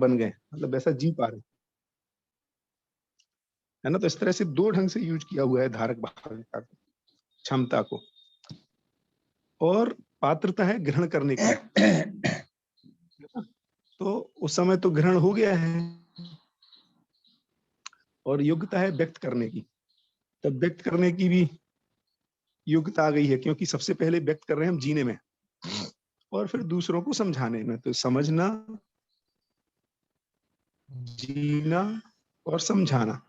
बन गए, मतलब वैसा जी पा रहे, है ना। तो इस तरह से दो ढंग से यूज किया हुआ है धारक भागता को, क्षमता को। और पात्रता है ग्रहण करने की, तो उस समय तो ग्रहण हो गया है। और योग्यता है व्यक्त करने की, तब व्यक्त करने की भी योग्यता आ गई है, क्योंकि सबसे पहले व्यक्त कर रहे हैं हम जीने में और फिर दूसरों को समझाने में। तो समझना, जीना और समझाना,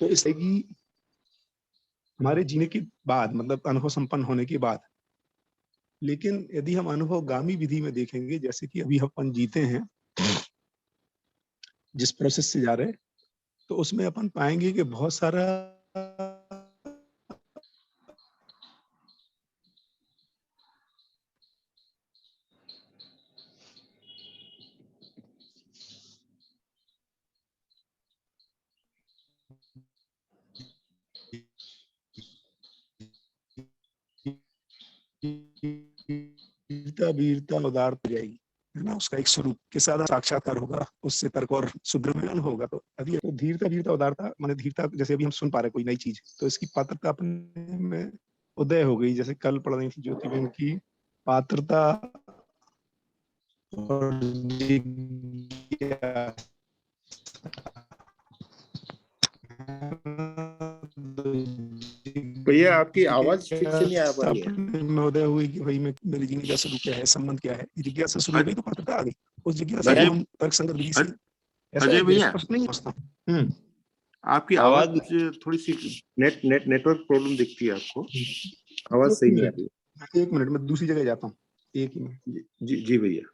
तो इससे कि हमारे जीने के बाद, मतलब अनुभव संपन्न होने के बाद। लेकिन यदि हम अनुभवगामी विधि में देखेंगे, जैसे कि अभी अपन जीते हैं, जिस प्रोसेस से जा रहे हैं, तो उसमें अपन पाएंगे कि बहुत सारा वीरता वीरता उदार हो जाएगी, है ना। उसका एक स्वरूप के साथ साक्षात्कार होगा, उससे तर्क और सुदृढ़ होगा। तो अभी तो धीरता वीरता उदारता माने धीरता, जैसे अभी हम सुन पा रहे कोई नई चीज, तो इसकी पात्रता अपने में उदय हो गई। जैसे कल पढ़ रही थी ज्योति बहन की पात्रता और भैया आपकी आवाज ठीक से नहीं आ पा रही है। में उदय हुई कि भाई मैं, मेरे जीने का स्वरूप क्या है, संबंध क्या है, जिज्ञासा शुरू हो गई तो पात्रता आ गई। उस जिज्ञासा को हम तर्क संगत विधि से अजय भैया स्पष्ट नहीं समझता। आपकी आवाज थोड़ी सी नेटवर्क प्रॉब्लम दिखती है आपको, आवाज सही नहीं आ रही है। 1 मिनट में दूसरी जगह जाता हूँ, एक ही मिनट। जी जी भैया।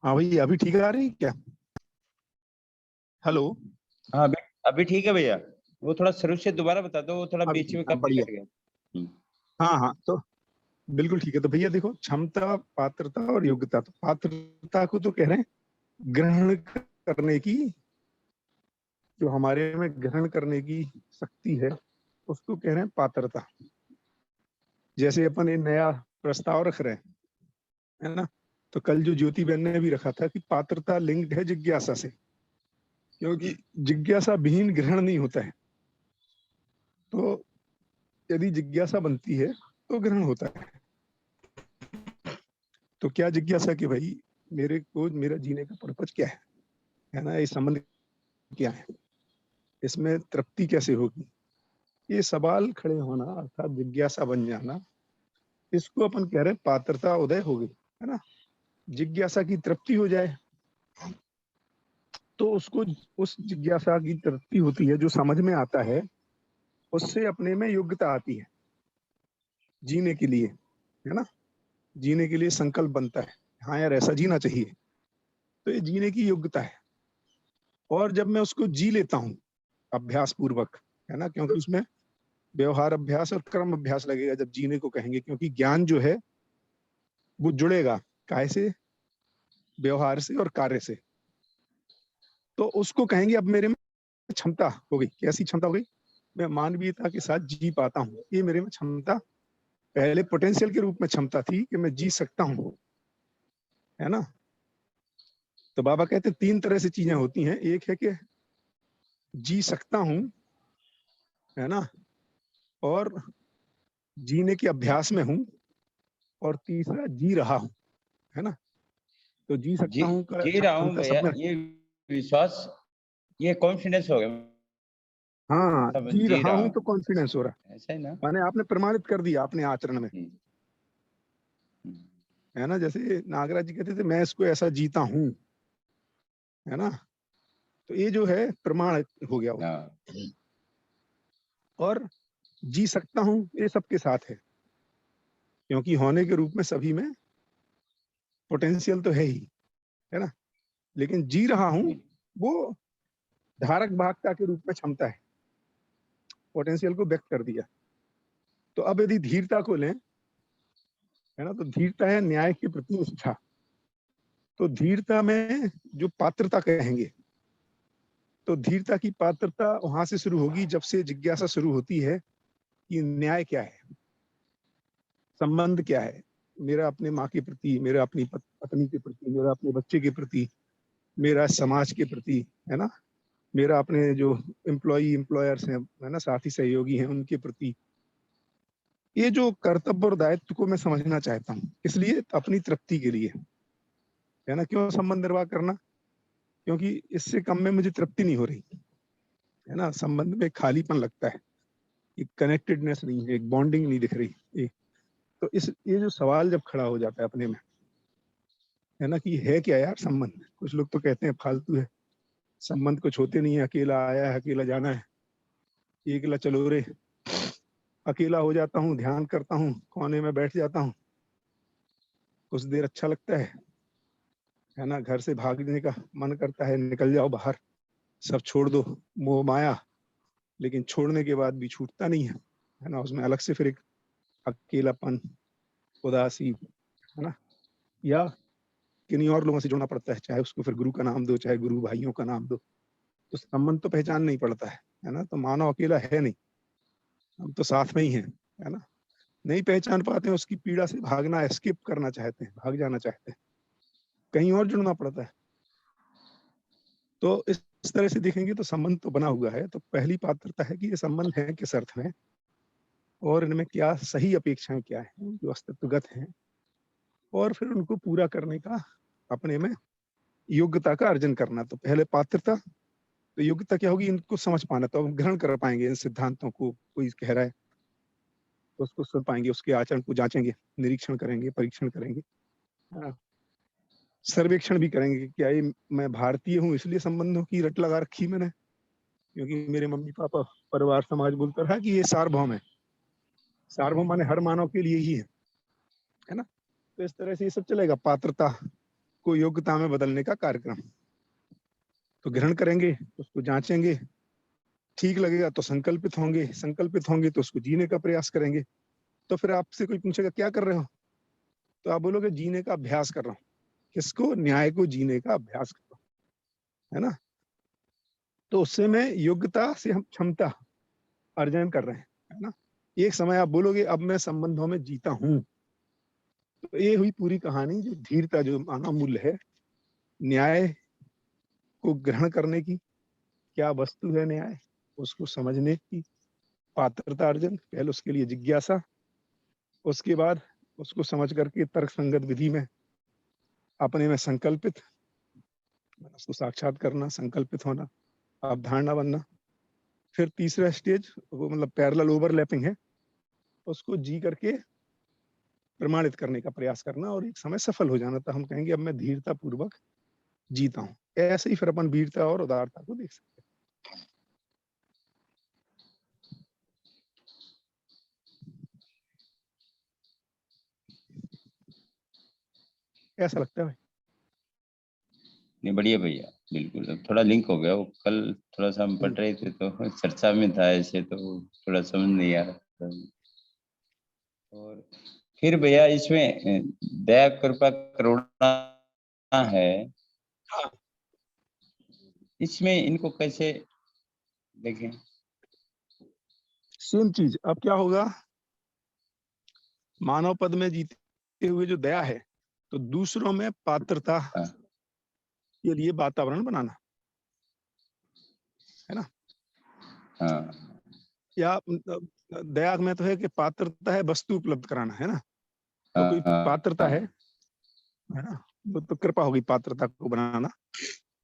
हाँ भाई, अभी ठीक आ रही है क्या? हेलो। हाँ अभी ठीक है भैया। वो थोड़ा शुरू से दोबारा बता दो, वो थोड़ा बीच में कट बढ़िया। गया। हाँ हाँ, तो बिल्कुल ठीक है। तो भैया देखो, क्षमता, पात्रता और योग्यता। तो पात्रता को तो कह रहे हैं ग्रहण करने की, जो हमारे में ग्रहण करने की शक्ति है, उसको कह रहे हैं पात्रता। जैसे अपन ये नया प्रस्ताव रख रहे हैं, है ना। तो कल जो ज्योति बहन ने भी रखा था कि पात्रता लिंक्ड है जिज्ञासा से, क्योंकि जिज्ञासा विहीन ग्रहण नहीं होता है। तो यदि जिज्ञासा बनती है तो ग्रहण होता है। तो क्या जिज्ञासा कि भाई मेरे को, मेरा जीने का पर्पज क्या है ना, ये संबंध क्या है, इसमें तृप्ति कैसे होगी, ये सवाल खड़े होना अर्थात जिज्ञासा बन जाना, इसको अपन कह रहे हैं पात्रता उदय हो गई, है ना। जिज्ञासा की तृप्ति हो जाए तो उसको, उस जिज्ञासा की तृप्ति होती है, जो समझ में आता है, उससे अपने में योग्यता आती है जीने के लिए, है ना। जीने के लिए संकल्प बनता है, हाँ यार ऐसा जीना चाहिए, तो ये जीने की योग्यता है। और जब मैं उसको जी लेता हूँ अभ्यास पूर्वक, है ना, क्योंकि उसमें व्यवहार अभ्यास और कर्म अभ्यास लगेगा जब जीने को कहेंगे, क्योंकि ज्ञान जो है वो जुड़ेगा काहे से, व्यवहार से और कार्य से। तो उसको कहेंगे अब मेरे में क्षमता हो गई। कैसी क्षमता हो गई? मैं मानवीयता के साथ जी पाता हूँ, ये मेरे में क्षमता पहले पोटेंशियल के रूप में क्षमता थी कि मैं जी सकता हूं, है ना। तो बाबा कहते हैं 3 तरह से चीजें होती हैं, एक है कि जी सकता हूं, है ना, और जीने के अभ्यास में हूं, और तीसरा जी रहा हूं, है ना। तो जी सकता जी हूं का जी रहा हूँ क्षमता भैया, सब में। ये विश्वास, ये कॉन्फिडेंस हो गया। हाँ, सब जी जी रहा रहा हूं हूँ, तो कॉन्फिडेंस हो रहा ऐसा ही ना। है, माने आपने प्रमाणित कर दिया अपने आचरण में, हम्म, हम्म, है ना। जैसे नागराज जी कहते थे मैं इसको ऐसा जीता हूं, है ना। तो ये जो है प्रमाण हो गया वो। हाँ, और जी सकता हूं ये सबके साथ है, क्योंकि होने के रूप में सभी में पोटेंशियल तो है ही, है ना। लेकिन जी रहा हूं जी, वो धारक भागता के रूप में क्षमता है, पोटेंशियल को व्यक्त कर दिया। तो अब यदि धीरता को लें, है ना, तो धीरता है न्याय के प्रति निष्ठा। तो धीरता में जो पात्रता कहेंगे, तो धीरता की पात्रता वहां से शुरू होगी जब से जिज्ञासा शुरू होती है कि न्याय क्या है, संबंध क्या है, मेरा अपने माँ के प्रति, मेरा अपनी पत्नी के प्रति, मेरा अपने बच्चे के प्रति, मेरा समाज के प्रति, है ना, मेरा अपने जो एम्प्लॉयर्स हैं, है ना, साथी सहयोगी हैं, उनके प्रति। ये जो कर्तव्य और दायित्व को मैं समझना चाहता हूँ, इसलिए अपनी तृप्ति के लिए, है ना। क्यों संबंध निर्वाह करना? क्योंकि इससे कम में मुझे तृप्ति नहीं हो रही, है ना। संबंध में खालीपन लगता है, एक कनेक्टेडनेस नहीं है, एक बॉन्डिंग नहीं दिख रही। तो इस ये जो सवाल जब खड़ा हो जाता है अपने में, है ना, कि है क्या यार संबंध। कुछ लोग तो कहते हैं फालतू है, संबंध कुछ होते नहीं है, अकेला आया है अकेला जाना है, एकला चलो रे। अकेला हो जाता हूँ, ध्यान करता हूँ, कोने में बैठ जाता हूँ, कुछ देर अच्छा लगता है ना। घर से भागने का मन करता है, निकल जाओ बाहर, सब छोड़ दो, मोह माया। लेकिन छोड़ने के बाद भी छूटता नहीं है ना। उसमें अलग से फिर एक अकेलापन, उदासी, है ना, या किन्हीं और लोगों से जुड़ना पड़ता है, चाहे उसको फिर गुरु का नाम दो, चाहे गुरु भाइयों का नाम दो। तो संबंध तो पहचान नहीं पड़ता है ना। तो मानव अकेला है नहीं, हम तो साथ में ही हैं, है ना। नहीं पहचान पाते हैं, उसकी पीड़ा से भागना, एस्केप करना चाहते हैं, भाग जाना चाहते हैं, कहीं और जुड़ना पड़ता है। तो इस तरह से देखेंगे तो संबंध तो बना हुआ है। तो पहली पात्रता है कि ये संबंध है किस अर्थ में, और इनमें क्या सही अपेक्षाएं क्या है जो अस्तित्वगत हैं, और फिर उनको पूरा करने का अपने में योग्यता का अर्जन करना। तो पहले पात्रता, तो योग्यता क्या होगी, इनको समझ पाना, तो हम ग्रहण कर पाएंगे इन सिद्धांतों को। कोई कह रहा है तो उसको सुन पाएंगे, उसके आचरण को जांचेंगे, निरीक्षण करेंगे, परीक्षण करेंगे, हाँ, सर्वेक्षण भी करेंगे कि क्या ये मैं भारतीय हूँ इसलिए संबंधों की रट लगा रखी मैंने, क्योंकि मेरे मम्मी पापा परिवार समाज बोलता रहा कि ये सार्वभौम है। सार्वभौम माने हर मानव के लिए ही है ना। तो इस तरह से ये सब चलेगा, पात्रता को योग्यता में बदलने का कार्यक्रम। तो ग्रहण करेंगे, उसको जांचेंगे, ठीक लगेगा तो संकल्पित होंगे, संकल्पित होंगे तो उसको जीने का प्रयास करेंगे। तो फिर आपसे कोई पूछेगा क्या कर रहे हो, तो आप बोलोगे जीने का अभ्यास कर रहा हूँ। किसको? न्याय को जीने का अभ्यास कर रहा हूँ, है ना। तो उससे में योग्यता से हम क्षमता अर्जन कर रहे हैं, है ना। एक समय आप बोलोगे अब मैं संबंधों में जीता हूं। तो ये हुई पूरी कहानी, जो धीरता जो मानव मूल्य है, न्याय को ग्रहण करने की, क्या वस्तु है न्याय, उसको समझने की पात्रता अर्जन, पहले उसके लिए जिज्ञासा, उसके बाद उसको समझ करके तर्क संगत विधि में अपने में संकल्पित, उसको साक्षात करना, संकल्पित होना, अवधारणा बनना। फिर तीसरा स्टेज वो मतलब पैरेलल ओवरलैपिंग है, उसको जी करके प्रमाणित करने का प्रयास करना, और एक समय सफल हो जाना। तो हम कहेंगे अब मैं धीरता पूर्वक जीता हूँ। ऐसे ही फिर अपन वीरता और उदारता को देख सकते हैं। ऐसा लगता है भाई। नहीं बढ़िया भैया, बिल्कुल। अब थोड़ा लिंक हो गया, वो कल थोड़ा सा हम पढ़ रहे थे तो चर्चा में था ऐसे, तो थोड़ा समझ नहीं आ रहा था। और फिर भैया इसमें दया कृपा करुणा है, हाँ, इसमें इनको कैसे देखें? सेम चीज। अब क्या होगा, मानव पद में जीते हुए जो दया है, तो दूसरों में पात्रता हाँ। के लिए वातावरण बनाना, है ना। हाँ या दया में तो है कि पात्रता है वस्तु उपलब्ध कराना, है ना। तो कोई पात्रता है ना, वो तो कृपा होगी पात्रता को बनाना।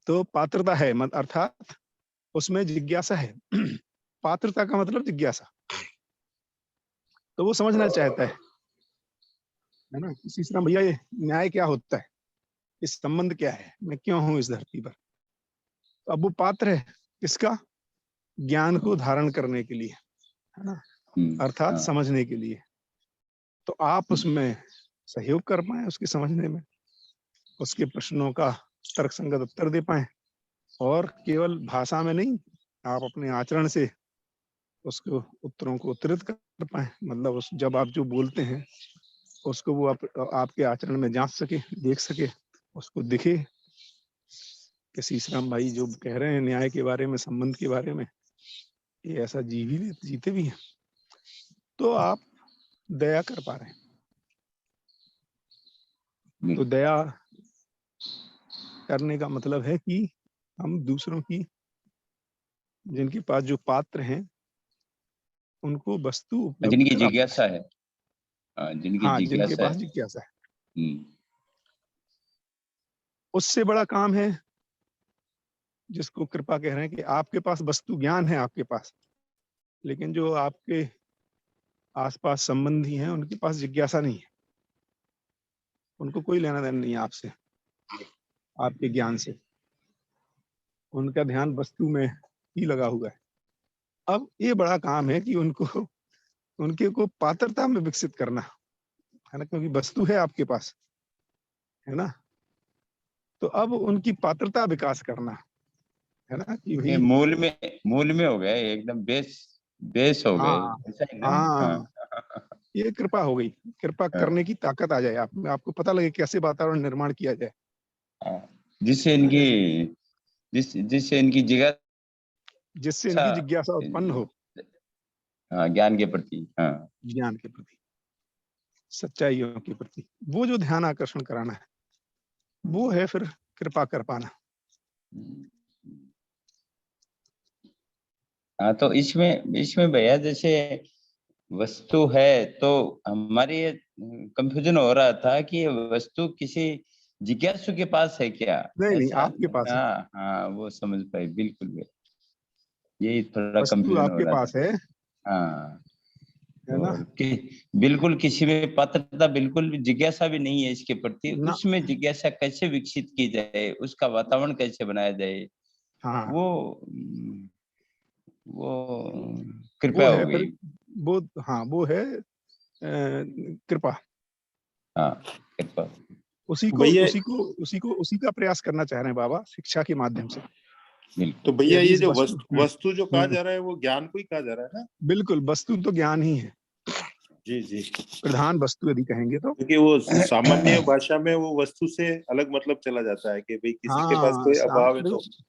तो पात्रता है अर्थात उसमें जिज्ञासा है। पात्रता का मतलब जिज्ञासा, तो वो समझना चाहता है ना। तीसरा भैया, ये न्याय क्या होता है, इस संबंध क्या है, मैं क्यों हूं इस धरती पर। तो अब वो पात्र है किसका, ज्ञान को धारण करने के लिए, है ना, अर्थात हाँ। समझने के लिए। तो आप उसमें सहयोग कर पाए, उसके समझने में, उसके प्रश्नों का तर्क संगत उत्तर दे पाए, और केवल भाषा में नहीं, आप अपने आचरण से उसको उत्तरों को उत्तरित कर पाए। मतलब उस जब आप जो बोलते हैं उसको वो आपके आचरण में जांच सके, देख सके, उसको दिखे कि शीशराम भाई जो कह रहे हैं न्याय के बारे में, संबंध के बारे में, ये ऐसा जीते भी हैं। तो आप दया कर पा रहे हैं। तो दया करने का मतलब है कि हम दूसरों की, जिनके पास जो पात्र हैं, उनको वस्तु उपलब्ध जिनकी करा जिज्ञासा पाए। है, जिनकी हाँ, जिनके जिज्ञासा पास है। जिज्ञासा है। उससे बड़ा काम है जिसको कृपा कह रहे हैं कि आपके पास वस्तु ज्ञान है आपके पास, लेकिन जो आपके आसपास संबंधी हैं उनके पास जिज्ञासा नहीं है। उनको कोई लेना देना नहीं है आपसे, आपके ज्ञान से। उनका ध्यान वस्तु में ही लगा हुआ है। अब ये बड़ा काम है कि उनको, उनके को पात्रता में विकसित करना, है ना, क्योंकि वस्तु है आपके पास, है ना। तो अब उनकी पात्रता विकास करना, है ना, कि ये भाई मूल में हो गए, एकदम बेस हो गए, हाँ ऐसा ही ना। हाँ, हाँ। ये कृपा हो गई। कृपा करने की ताकत आ जाए आप में, आपको पता लगे कैसे वातावरण निर्माण किया जाए, हाँ। जिससे है ना, इनकी जैसे जिससे इनकी जिज्ञासा, जिससे इनकी जिज्ञासा उत्पन्न हो, हाँ, ज्ञान के प्रति, हाँ। ज्ञान के प्रति, सच्चाइयों के प्रति, वो जो ध्यान आकर्षण कराना है, वो है फिर कृपा कर पाना। हाँ, तो इसमें भैया जैसे वस्तु है, तो हमारी ये कंफ्यूजन हो रहा था कि ये वस्तु किसी जिज्ञासु के पास है क्या, नहीं नहीं, ऐसा। आपके पास है। हाँ हाँ, वो समझ पाए बिल्कुल भी, यही थोड़ा वस्तु कंफ्यूजन हो आपके रहा था। पास है हाँ। है ना, और बिल्कुल किसी में पात्रता, बिल्कुल भी जिज्ञासा भी नहीं है इसके प्रति, ना। उसमें जिज्ञासा कैसे विकसित की जाए, उसका वातावरण कैसे बनाया जाए, हाँ, वो वो वो कृपया हो है गई। फिर, वो, हाँ वो है कृपा। हाँ, कृपा। उसी तो को भैया उसी को उसी को उसी का प्रयास करना चाह रहे हैं बाबा, शिक्षा के माध्यम से। बिल्कुल। तो भैया यदि ये इस जो वस्तु, वस्तु जो कहा जा रहा है वो ज्ञान को ही कहा जा रहा है ना। बिल्कुल, वस्तु तो ज्ञान ही है, जी जी। प्रधान वस्तु यदि कहेंगे तो। क्योंकि वो सामान्य भाषा में वो वस्तु से अलग मतलब चला जाता है कि भाई किसी के पास हाँ, कोई अभाव है तो। बिल्कुल,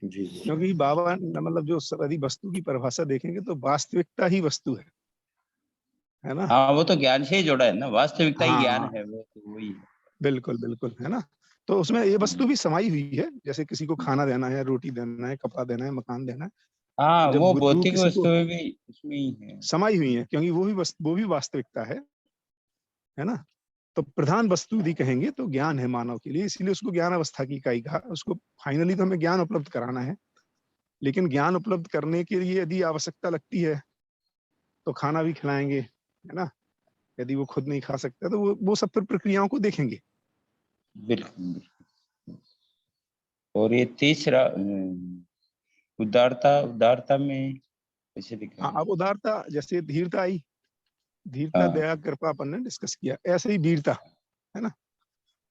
जी जी। क्योंकि बाबा मतलब जो यदि वस्तु की परिभाषा देखेंगे तो वास्तविकता ही वस्तु है ना। हाँ, वो तो ज्ञान से ही जुड़ा है ना, वास्तविकता ही ज्ञान हाँ, है, वो तो वही है। बिल्कुल बिल्कुल, है ना। तो उसमें ये वस्तु भी समाई हुई है, जैसे किसी को खाना देना है, रोटी देना है, कपड़ा देना है, मकान देना है। हाँ, तो जब वो वो भौतिक किसी को वस्तुएं भी उसमें ही है। समाई हुई है, क्योंकि वो भी वास्तविकता है ना। तो प्रधान वस्तु यदि कहेंगे तो ज्ञान है मानव के लिए, इसलिए उसको ज्ञान अवस्था की इकाई कहा। उसको फाइनली तो हमें ज्ञान उपलब्ध कराना है, लेकिन ज्ञान उपलब्ध करने के लिए यदि आवश्यकता लगती है तो खाना भी खिलाएंगे, है ना। यदि वो खुद नहीं खा सकता तो वो सब फिर प्रक्रियाओं को देखेंगे। बिल्कुल बिल्कुल। और ये तीसरा उदारता, उदारता में कैसे लिखा हाँ, है? अब उदारता, जैसे धीरता आई, धीरता हाँ। दया कृपा अपन ने डिस्कस किया, ऐसे ही वीरता, है ना।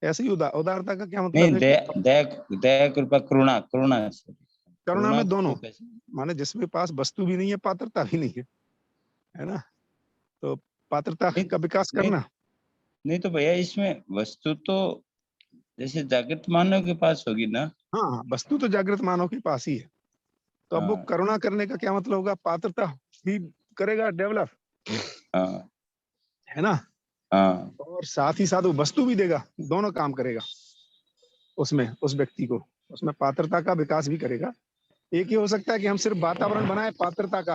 ऐसे ही उदारता का क्या नहीं, मतलब है कि दया दया दया कृपा करुणा, करुणा करुणा करुणा में दोनों, को कैसे? माने जिसके पास वस्तु भी नहीं है, पात्रता भी नहीं है ना। तो पात्रता नहीं का विकास नहीं करना। नहीं, तो भैया इसमें वस्तु तो जैसे जागृत मानव के पास होगी ना। हाँ हाँ, वस्तु तो जागृत मानव के पास ही है। तो अब वो हाँ करुणा करने का क्या मतलब होगा, पात्रता भी करेगा डेवलप, हाँ। है ना। हाँ और साथ ही साथ वो वस्तु भी देगा, दोनों काम करेगा उसमें, उस व्यक्ति को उसमें पात्रता का विकास भी करेगा। एक ये हो सकता है कि हम सिर्फ वातावरण बनाए पात्रता का,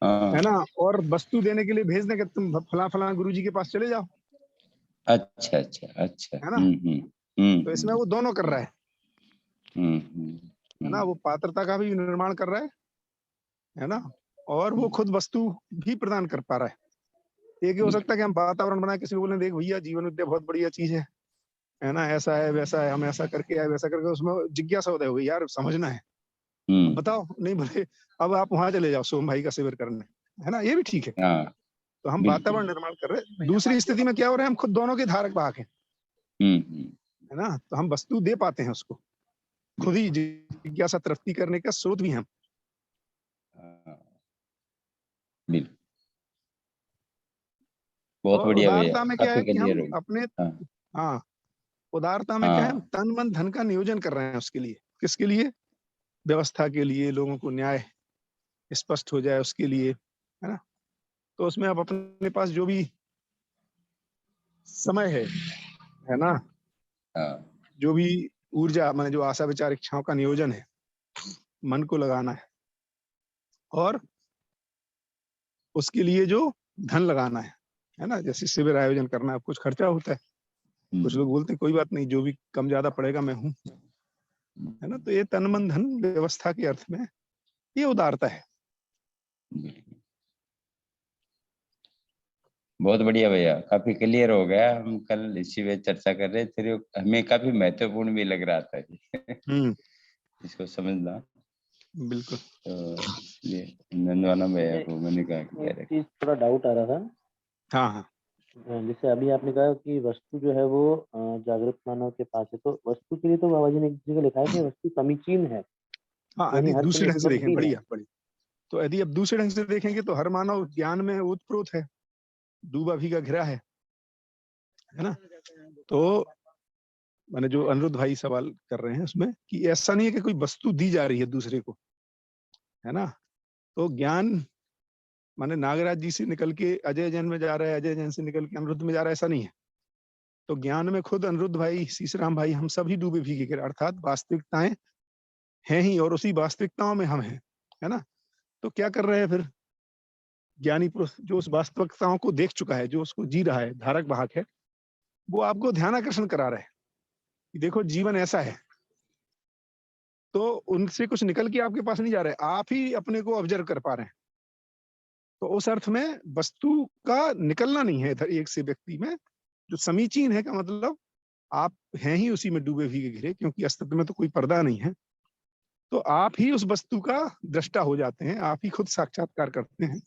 हाँ। है ना, और वस्तु देने के लिए भेज दें कि तुम फला फला गुरुजी के पास चले जाओ, अच्छा अच्छा अच्छा। है ना। तो इसमें हम्म। वो दोनों कर रहा हम्म। है ना, वो पात्रता का भी निर्माण कर रहा है ना, और वो खुद वस्तु भी प्रदान कर पा रहा है। एक ये हो सकता है कि हम वातावरण बनाए, किसी को बोले देख भैया जीवन विद्या बहुत बढ़िया चीज है ना, ऐसा है वैसा है, हम ऐसा करके आए वैसा करके, उसमें जिज्ञासा होता है हो गई यार समझना है, अब बताओ, नहीं बोले अब आप वहां चले जाओ सोम भाई का शिविर करने, है ना, ये भी ठीक है। हाँ तो हम बिल्कुल। वातावरण निर्माण कर रहे हैं। दूसरी स्थिति में क्या हो रहा है, हम खुद दोनों के धारक वाहक हैं, हम्म। है ना, तो हम वस्तु दे पाते हैं उसको, खुद ही जिज्ञासा तृप्ति करने का स्रोत भी हम। हाँ, बिल्कुल बहुत और बढ़िया भैया, उदारता में क्या काफी है कि क्लियर हम हो अपने, गया। हाँ हाँ, उदारता में क्या है, हम हाँ। तन मन धन का नियोजन कर रहे हैं उसके लिए, किसके लिए, व्यवस्था के लिए, लोगों को न्याय स्पष्ट हो जाए उसके लिए, है ना। तो उसमें अब अपने पास जो भी समय है ना, हाँ जो भी ऊर्जा, माने जो आशा विचार इच्छाओं का नियोजन है, मन को लगाना है, और उसके लिए जो धन लगाना है ना, जैसे शिविर आयोजन करना है, कुछ खर्चा होता है, कुछ लोग बोलते हैं कोई बात नहीं, जो भी कम ज्यादा पड़ेगा मैं हूँ, है ना। तो ये तन मन धन व्यवस्था के अर्थ में ये उदारता है। बहुत बढ़िया भैया, काफी क्लियर हो गया। हम कल इसी पे चर्चा कर रहे थे, हमें काफी महत्वपूर्ण भी लग रहा था हम्म, इसको समझना। बिल्कुल। तो इसलिए नंदवाना भैया को मैंने कहा कि एक चीज थोड़ा डाउट आ रहा था। हाँ हाँ जैसे अभी आपने कहा कि वस्तु जो है वो जागृत मानव के पास है, तो वस्तु के लिए तो बाबा जी ने एक जगह लिखा है कि वस्तु समीचीन है, हाँ, यानी यदि हर दूसरे समय ढंग से उपलब्ध देखें, भी है। बढ़िया बढ़िया। तो यदि अब दूसरे ढंग से देखेंगे तो हर मानव ज्ञान में ओतप्रोत है, डूबा भी का घिरा है ना। तो मैंने जो अनिरुद्ध भाई सवाल कर रहे हैं उसमें, कि ऐसा नहीं है कि कोई वस्तु दी जा रही है दूसरे को, है ना। तो ज्ञान माने नागराज जी से निकल के अजय जैन में जा रहा है, अजय जैन से निकल के अनिरुद्ध में जा रहा है, ऐसा नहीं है। तो ज्ञान में खुद अनिरुद्ध भाई, सीसराम भाई, हम सभी डूबे भीगे गिरे, अर्थात वास्तविकताएं हैं ही, और उसी वास्तविकताओं में हम हैं, है ना। तो क्या कर रहे हैं फिर ज्ञानी पुरुष, जो उस वास्तविकताओं को देख चुका है, जो उसको जी रहा है, धारक वाहक है, वो आपको ध्यान आकर्षण करा रहा है कि देखो जीवन ऐसा है। तो उनसे कुछ निकल के आपके पास नहीं जा रहा है, आप ही अपने को ऑब्जर्व कर पा रहे हैं। तो उस अर्थ में वस्तु का निकलना नहीं है इधर एक से व्यक्ति में, जो समीचीन है का मतलब आप हैं ही उसी में डूबे भीगे घिरे, क्योंकि अस्तित्व में तो कोई पर्दा नहीं है। तो आप ही उस वस्तु का दृष्टा हो जाते हैं, आप ही खुद साक्षात्कार करते हैं,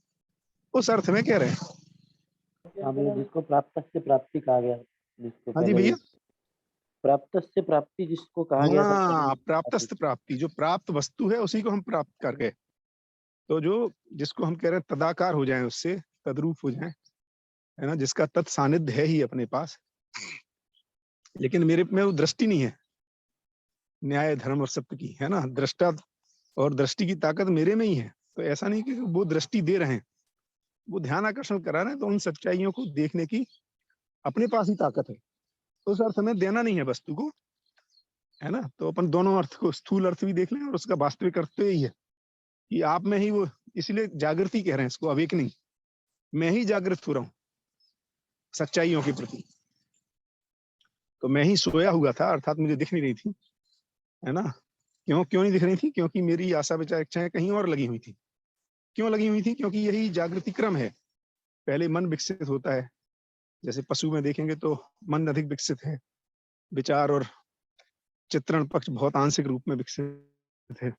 उस अर्थ में कह रहे हैं। हाँ भैया, जिसको प्राप्त से प्राप्ति कहा गया, जिसको हाँ जी पहले भी भैया। प्राप्त से प्राप्ति जिसको कहा गया था हाँ, पहले। प्राप्तस्थ प्राप्ति, जो प्राप्त वस्तु है उसी को हम प्राप्त कर गए। तो जो जिसको हम कह रहे हैं तदाकार हो जाए, उससे तद्रूप हो जाए, है ना, जिसका तत्सानिध्य है ही अपने पास, लेकिन मेरे में वो दृष्टि नहीं है न्याय धर्म और सत्य की, है ना। दृष्टा और दृष्टि की ताकत मेरे में ही है। तो ऐसा नहीं कि वो दृष्टि दे रहे हैं, वो ध्यान आकर्षण करा रहे हैं, तो उन सच्चाइयों को देखने की अपने पास ही ताकत है। तो उस अर्थ में देना नहीं है वस्तु को, है ना। तो अपन दोनों अर्थ को, स्थूल अर्थ भी देख लें और उसका वास्तविक अर्थ तो यही है कि आप में ही वो, इसलिए जागृति कह रहे हैं इसको, अवेकनिंग। मैं ही जागृत हो रहा हूँ सच्चाइयों के प्रति। तो मैं ही सोया हुआ था, अर्थात मुझे दिख नहीं रही थी, है ना। क्यों क्यों नहीं दिख रही थी? क्योंकि मेरी आशा विचार इच्छाएं कहीं और लगी हुई थी। क्यों लगी हुई थी? क्योंकि यही जागृति क्रम है। पहले मन विकसित होता है, जैसे पशु में देखेंगे तो मन अधिक विकसित है, विचार और चित्रण पक्ष बहुत आंशिक रूप में विकसित है।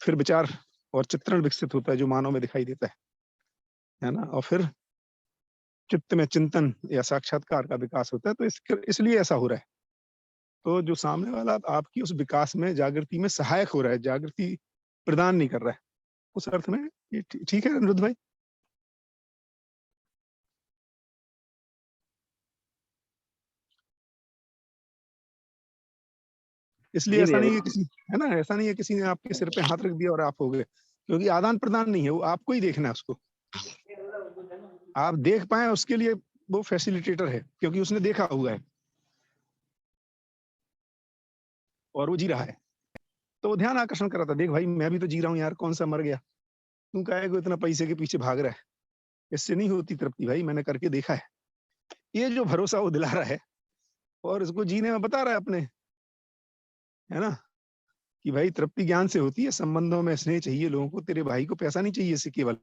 फिर विचार और चित्रण विकसित होता है जो मानव में दिखाई देता है ना। और फिर चित्त में चिंतन या साक्षात्कार का विकास होता है। तो इसलिए ऐसा हो रहा है। तो जो सामने वाला आपकी उस विकास में, जागृति में सहायक हो रहा है, जागृति प्रदान नहीं कर रहा है, उस अर्थ में ये ठीक है अनिरुद्ध भाई। इसलिए जी ऐसा भैया, नहीं है किसी, है ना, ऐसा नहीं है किसी ने आपके सिर पे हाथ रख दिया और आप हो गए, क्योंकि आदान प्रदान नहीं है, वो आपको ही देखना है उसको। आप देख पाए उसके लिए वो फैसिलिटेटर है, क्योंकि उसने देखा हुआ है और वो जी रहा है, तो वो ध्यान आकर्षण कराता, देख भाई मैं भी तो जी रहा हूँ यार, कौन सा मर गया, तू काहे को इतना पैसे के पीछे भाग रहा है, इससे नहीं होती तृप्ति भाई, मैंने करके देखा है। ये जो भरोसा वो दिला रहा है और इसको जीने में बता रहा है अपने, है ना, कि भाई तृप्ति ज्ञान से होती है, संबंधों में स्नेह चाहिए लोगों को, तेरे भाई को पैसा नहीं चाहिए इससे केवल,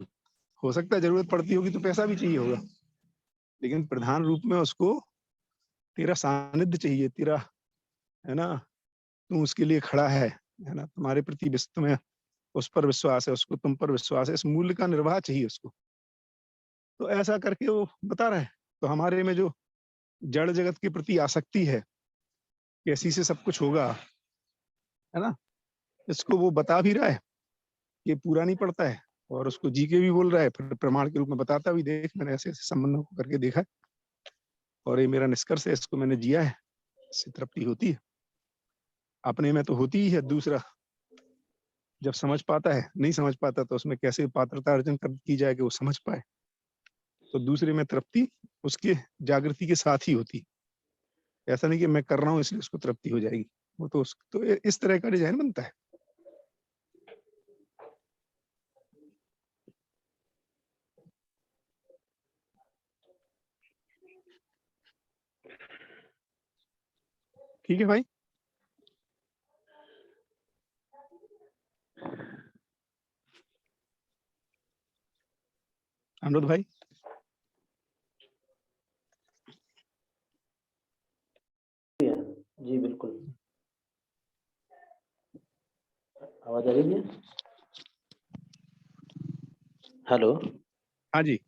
हो सकता है जरूरत पड़ती होगी तो पैसा भी चाहिए होगा, लेकिन प्रधान रूप में उसको तेरा सानिध्य चाहिए, तेरा, है ना, तू उसके लिए खड़ा है ना, तुम्हारे प्रति तुम्हें उस पर विश्वास है, उसको तुम पर विश्वास है, इस मूल्य का निर्वाह चाहिए उसको, तो ऐसा करके वो बता रहा है। तो हमारे में जो जड़ जगत के प्रति आसक्ति है, कैसी से सब कुछ होगा, है ना, इसको वो बता भी रहा है, ये पूरा नहीं पड़ता है, और उसको जी के भी बोल रहा है, फिर प्रमाण के रूप में बताता भी, देख मैंने ऐसे ऐसे संबंधों को करके देखा है और ये मेरा निष्कर्ष है, इसको मैंने जिया है, इससे तृप्ति होती है, अपने में तो होती ही है, दूसरा जब समझ पाता है, नहीं समझ पाता तो उसमें कैसे पात्रता अर्जन की जाए कि वो समझ पाए, तो दूसरे में तृप्ति उसके जागृति के साथ ही होती है, ऐसा नहीं कि मैं कर रहा हूँ इसलिए उसको तृप्ति हो जाएगी, वो तो तो इस तरह का डिजाइन बनता है। ठीक है भाई, अनुरोध भाई। जी बिल्कुल, आवाज आ रही है? हेलो, हाँ जी,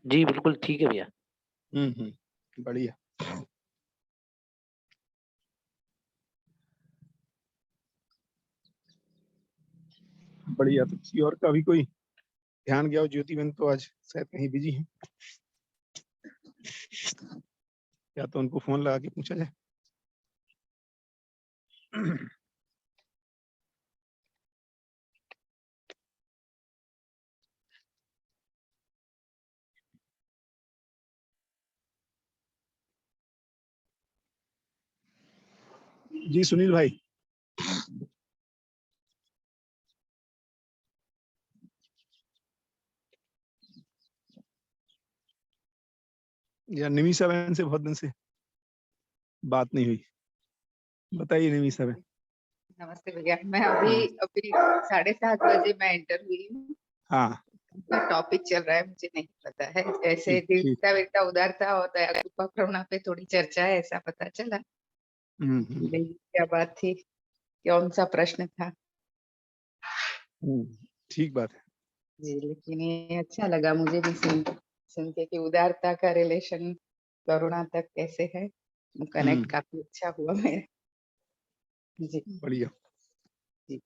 जी बिल्कुल ठीक है भैया। बढ़िया। बढ़िया, तो किसी और का भी कोई ध्यान गया हो, ज्योति बहन तो आज शायद कहीं बिजी है, या तो उनको फोन लगा के पूछा जाए। जी सुनील भाई। या निमिषा बहन से बहुत दिन से बात नहीं हुई, बताइए निमिषा बहन। नमस्ते भैया, मैं अभी 7:30 बजे मैं एंटर हुई हूँ। हाँ टॉपिक चल रहा है, मुझे नहीं पता है, ऐसे ठीक ठीक। दीनता वीरता उदारता और दया कृपा करुणा पे थोड़ी चर्चा है, ऐसा पता चला। क्या बात थी, कौन सा प्रश्न था? ठीक बात है जी, लेकिन ये अच्छा लगा मुझे भी सुन के कि उदारता का रिलेशन करुणा तक कैसे है, कनेक्ट काफी अच्छा हुआ मेरा। जी बढ़िया। जी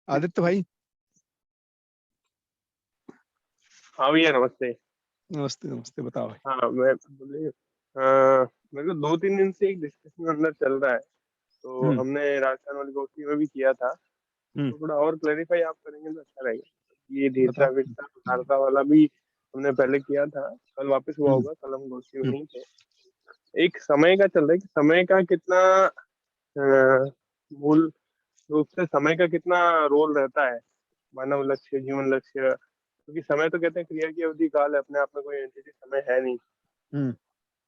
आदित्य भाई। हाँ भैया नमस्ते। नमस्ते नमस्ते, बताओ भाई। हाँ मैं बोले, मेरे को 2-3 दिन से एक डिस्कशन अंदर चल रहा है, तो हमने राजस्थान वाली गोष्ठी में भी किया था, तो थोड़ा और क्लैरिफाई आप करेंगे तो अच्छा रहेगा। ये धीरता वीरता उदारता वाला भी हमने पहले किया था, कल वापस हुआ होगा, कल हम गोष्ठी में नहीं थे। एक समय का चल रहा है कि समय का कितना मूल रूप से समय का कितना रोल रहता है मानव लक्ष्य जीवन लक्ष्य, क्योंकि समय तो कहते हैं क्रिया की अवधि काल है, अपने आप में कोई एंटिटी समय है नहीं।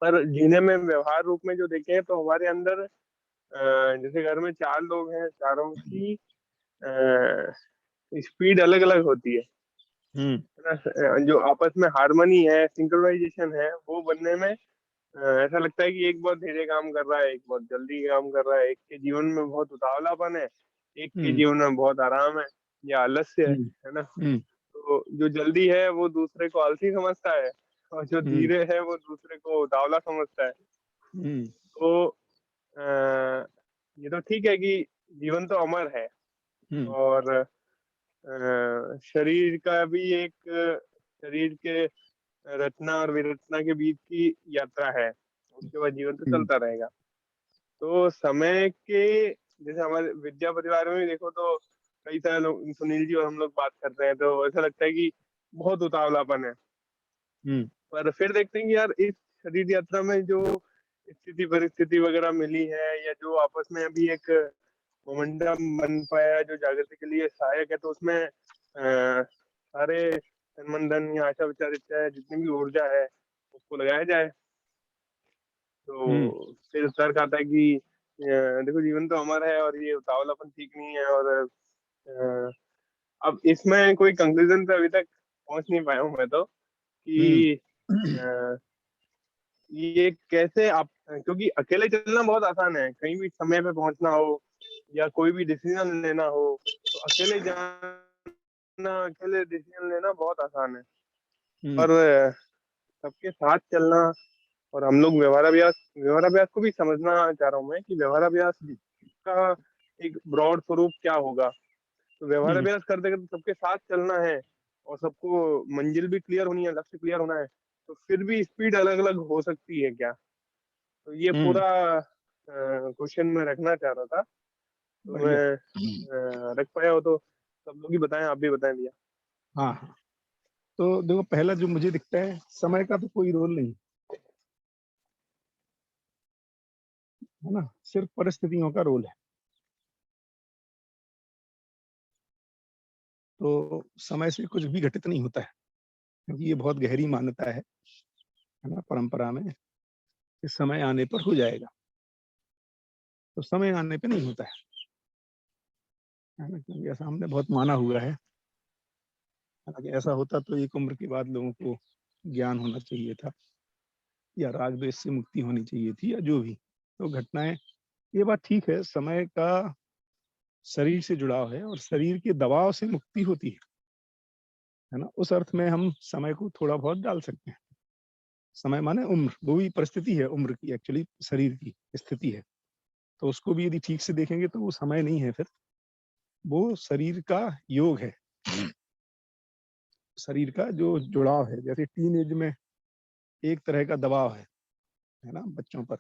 पर जीने में व्यवहार रूप में जो देखें तो हमारे अंदर जैसे घर में 4 लोग हैं, चारों की स्पीड अलग अलग होती है ना, जो आपस में हार्मनी है सिंक्रोनाइजेशन है वो बनने में ऐसा लगता है कि एक बहुत धीरे काम कर रहा है, एक बहुत जल्दी काम कर रहा है, एक के जीवन में बहुत उतावलापन है, एक के जीवन में बहुत आराम है या आलस्य है ना। तो जो जल्दी है वो दूसरे को आलसी समझता है और जो धीरे है वो दूसरे को उतावला समझता है। तो ये तो ठीक है कि जीवन तो अमर है और शरीर का भी एक शरीर के रचना और विरचना के बीच की यात्रा है, उसके बाद जीवन तो चलता रहेगा। तो समय के जैसे हमारे विद्या परिवार में भी देखो तो कई सारे लोग, सुनील जी और हम लोग बात करते हैं तो ऐसा लगता है कि बहुत उतावलापन है, पर फिर देखते हैं कि यार इस शरीर यात्रा में जो स्थिति परिस्थिति वगैरह मिली है, या जो आपस में अभी एक मोमेंटम बन पाया है जो जागृति के लिए सहायक है, तो उसमें सारे तन मन धन या आशा विचार इच्छा जितनी भी ऊर्जा है उसको लगाया जाए। तो फिर तर्क आता है कि देखो जीवन तो हमारा है और ये उतावलापन ठीक नहीं है, और अब इसमें कोई कंक्लूजन पे अभी तक पहुंच नहीं पाया हूं मैं तो, कि अ, ये कैसे आप, क्योंकि अकेले चलना बहुत आसान है, कहीं भी समय पे पहुंचना हो या कोई भी डिसीजन लेना हो तो अकेले जाना, अकेले डिसीजन लेना बहुत आसान है। पर सबके साथ चलना, और हम लोग व्यवहाराभ्यास को भी समझना चाह रहा हूँ मैं, कि व्यवहाराभ्यास का एक ब्रॉड स्वरूप क्या होगा। तो व्यवहाराभ्यास करते करते सबके साथ चलना है और सबको मंजिल भी क्लियर होनी है, लक्ष्य क्लियर होना है, तो फिर भी स्पीड अलग अलग हो सकती है क्या? तो ये पूरा क्वेश्चन मैं रखना चाह रहा था, तो मैं रख पाया हो तो सब लोग ही बताएं, आप भी बताएं भैया। हाँ हाँ, तो देखो पहला जो मुझे दिखता है, समय का तो कोई रोल नहीं है ना, सिर्फ परिस्थितियों का रोल है। तो समय से कुछ भी घटित नहीं होता है, क्योंकि ये बहुत गहरी मान्यता है ना परंपरा में, कि समय आने पर हो जाएगा। तो समय आने पे नहीं होता है ना, क्योंकि ऐसा हमने बहुत माना हुआ है। हालांकि ऐसा होता तो एक उम्र के बाद लोगों को ज्ञान होना चाहिए था, या राग द्वेष से मुक्ति होनी चाहिए थी, या जो भी तो घटनाएं, ये बात ठीक है, समय का शरीर से जुड़ाव है और शरीर के दबाव से मुक्ति होती है ना। उस अर्थ में हम समय को थोड़ा बहुत डाल सकते हैं। समय माने उम्र, वो भी परिस्थिति है उम्र की, एक्चुअली शरीर की स्थिति है। तो उसको भी यदि ठीक से देखेंगे तो वो समय नहीं है, फिर वो शरीर का योग है, शरीर का जो जुड़ाव है। जैसे टीन एज में एक तरह का दबाव है ना बच्चों पर,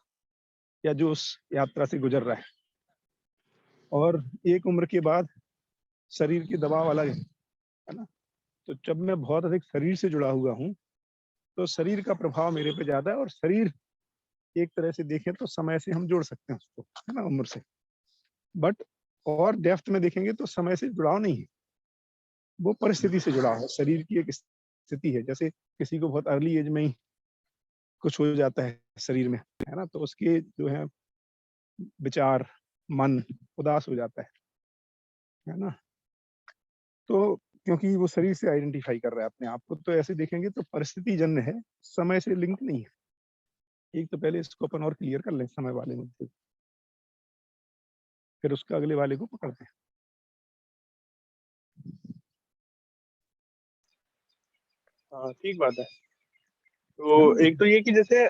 या जो उस यात्रा से गुजर रहा है, और एक उम्र के बाद शरीर के दबाव अलग है ना। तो जब मैं बहुत अधिक शरीर से जुड़ा हुआ हूँ तो शरीर का प्रभाव मेरे पे ज्यादा है, और शरीर एक तरह से देखें तो समय से हम जोड़ सकते हैं उसको, है ना, उम्र से। बट और डेप्थ में देखेंगे तो समय से जुड़ाव नहीं है, वो परिस्थिति से जुड़ा है। शरीर की एक स्थिति है, जैसे किसी को बहुत अर्ली एज में ही कुछ हो जाता है शरीर में, है ना, तो उसके जो है विचार, मन उदास हो जाता है ना। तो क्योंकि वो शरीर से आइडेंटिफाई कर रहा है अपने आप को, तो ऐसे देखेंगे तो परिस्थिति जन्य है, समय से लिंक नहीं है। एक तो पहले इसको अपन और क्लियर कर लें समय वाले मुद्दे, फिर उसका अगले वाले को पकड़ते हैं। हाँ ठीक बात है। तो एक तो ये कि जैसे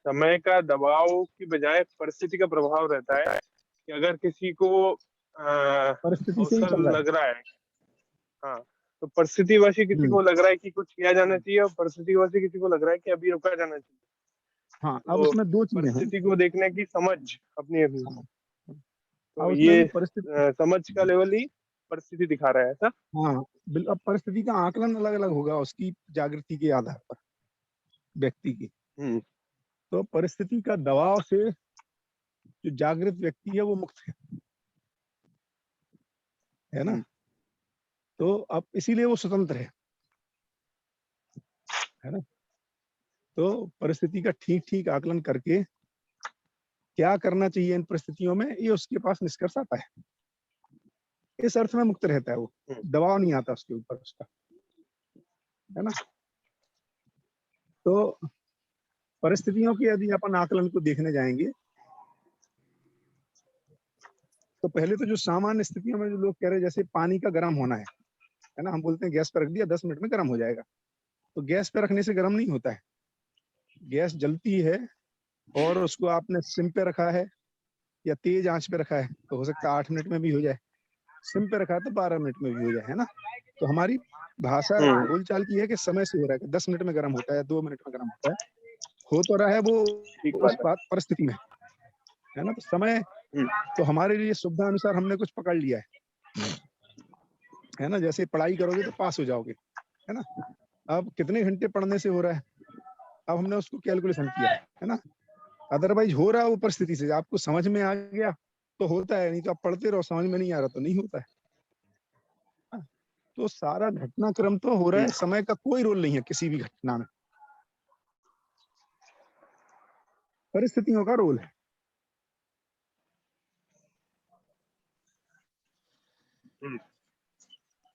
समय का दबाव की बजाय परिस्थिति का प्रभाव रहता है, कि अगर किसी को परिस्थिति से ही अवसर चल रहा लग रहा है, हाँ, तो परिस्थितिवश किसी को लग रहा है कि कुछ किया जाना चाहिए, और परिस्थितिवश किसी को लग रहा है कि अभी रुका जाना चाहिए। हाँ, अब तो उसमें दो चीजें हैं। परिस्थिति को देखने की समझ अपनी अपनी, तो अब उसमें ये भी परिस्थिति, समझ का लेवल ही परिस्थिति दिखा रहा है ऐसा। हाँ, अब परिस्थिति का आकलन अलग अलग होगा उसकी जागृति के आधार पर, व्यक्ति की। तो परिस्थिति का दबाव से जो जागृत व्यक्ति है वो मुक्त है ना। तो अब इसीलिए वो स्वतंत्र है ना। तो परिस्थिति का ठीक ठीक आकलन करके क्या करना चाहिए इन परिस्थितियों में, ये उसके पास निष्कर्ष आता है। इस अर्थ में मुक्त रहता है वो, दबाव नहीं आता उसके ऊपर उसका, है ना। तो परिस्थितियों के यदि अपन आकलन को देखने जाएंगे तो पहले तो जो सामान्य स्थितियों में जो लोग कह रहे हैं, जैसे पानी का गर्म होना है ना, हम बोलते हैं गैस पर रख दिया 10 मिनट में गर्म हो जाएगा, तो गैस पर रखने से गर्म नहीं होता है। गैस जलती है और उसको आपने सिम पे रखा है या तेज आंच पे रखा है तो हो सकता है 8 मिनट में भी हो जाए, सिम पे रखा है तो 12 मिनट में भी हो जाए, है ना। तो हमारी भाषा बोलचाल की है कि समय से हो रहा है, कि 10 मिनट में गर्म होता है, 2 मिनट में गर्म होता है, हो तो रहा है वो उस बात परिस्थिति में, है ना। तो समय तो हमारे लिए सुविधा अनुसार हमने कुछ पकड़ लिया है ना। जैसे पढ़ाई करोगे तो पास हो जाओगे, है ना, अब कितने घंटे पढ़ने से हो रहा है, अब हमने उसको कैलकुलेशन किया है ना। अदरवाइज हो रहा है वो परिस्थिति से, आपको समझ में आ गया तो होता है, नहीं तो आप पढ़ते रहो, समझ में नहीं आ रहा तो नहीं होता है। तो सारा घटनाक्रम तो हो रहा है, समय का कोई रोल नहीं है किसी भी घटना में, परिस्थितियों का रोल है।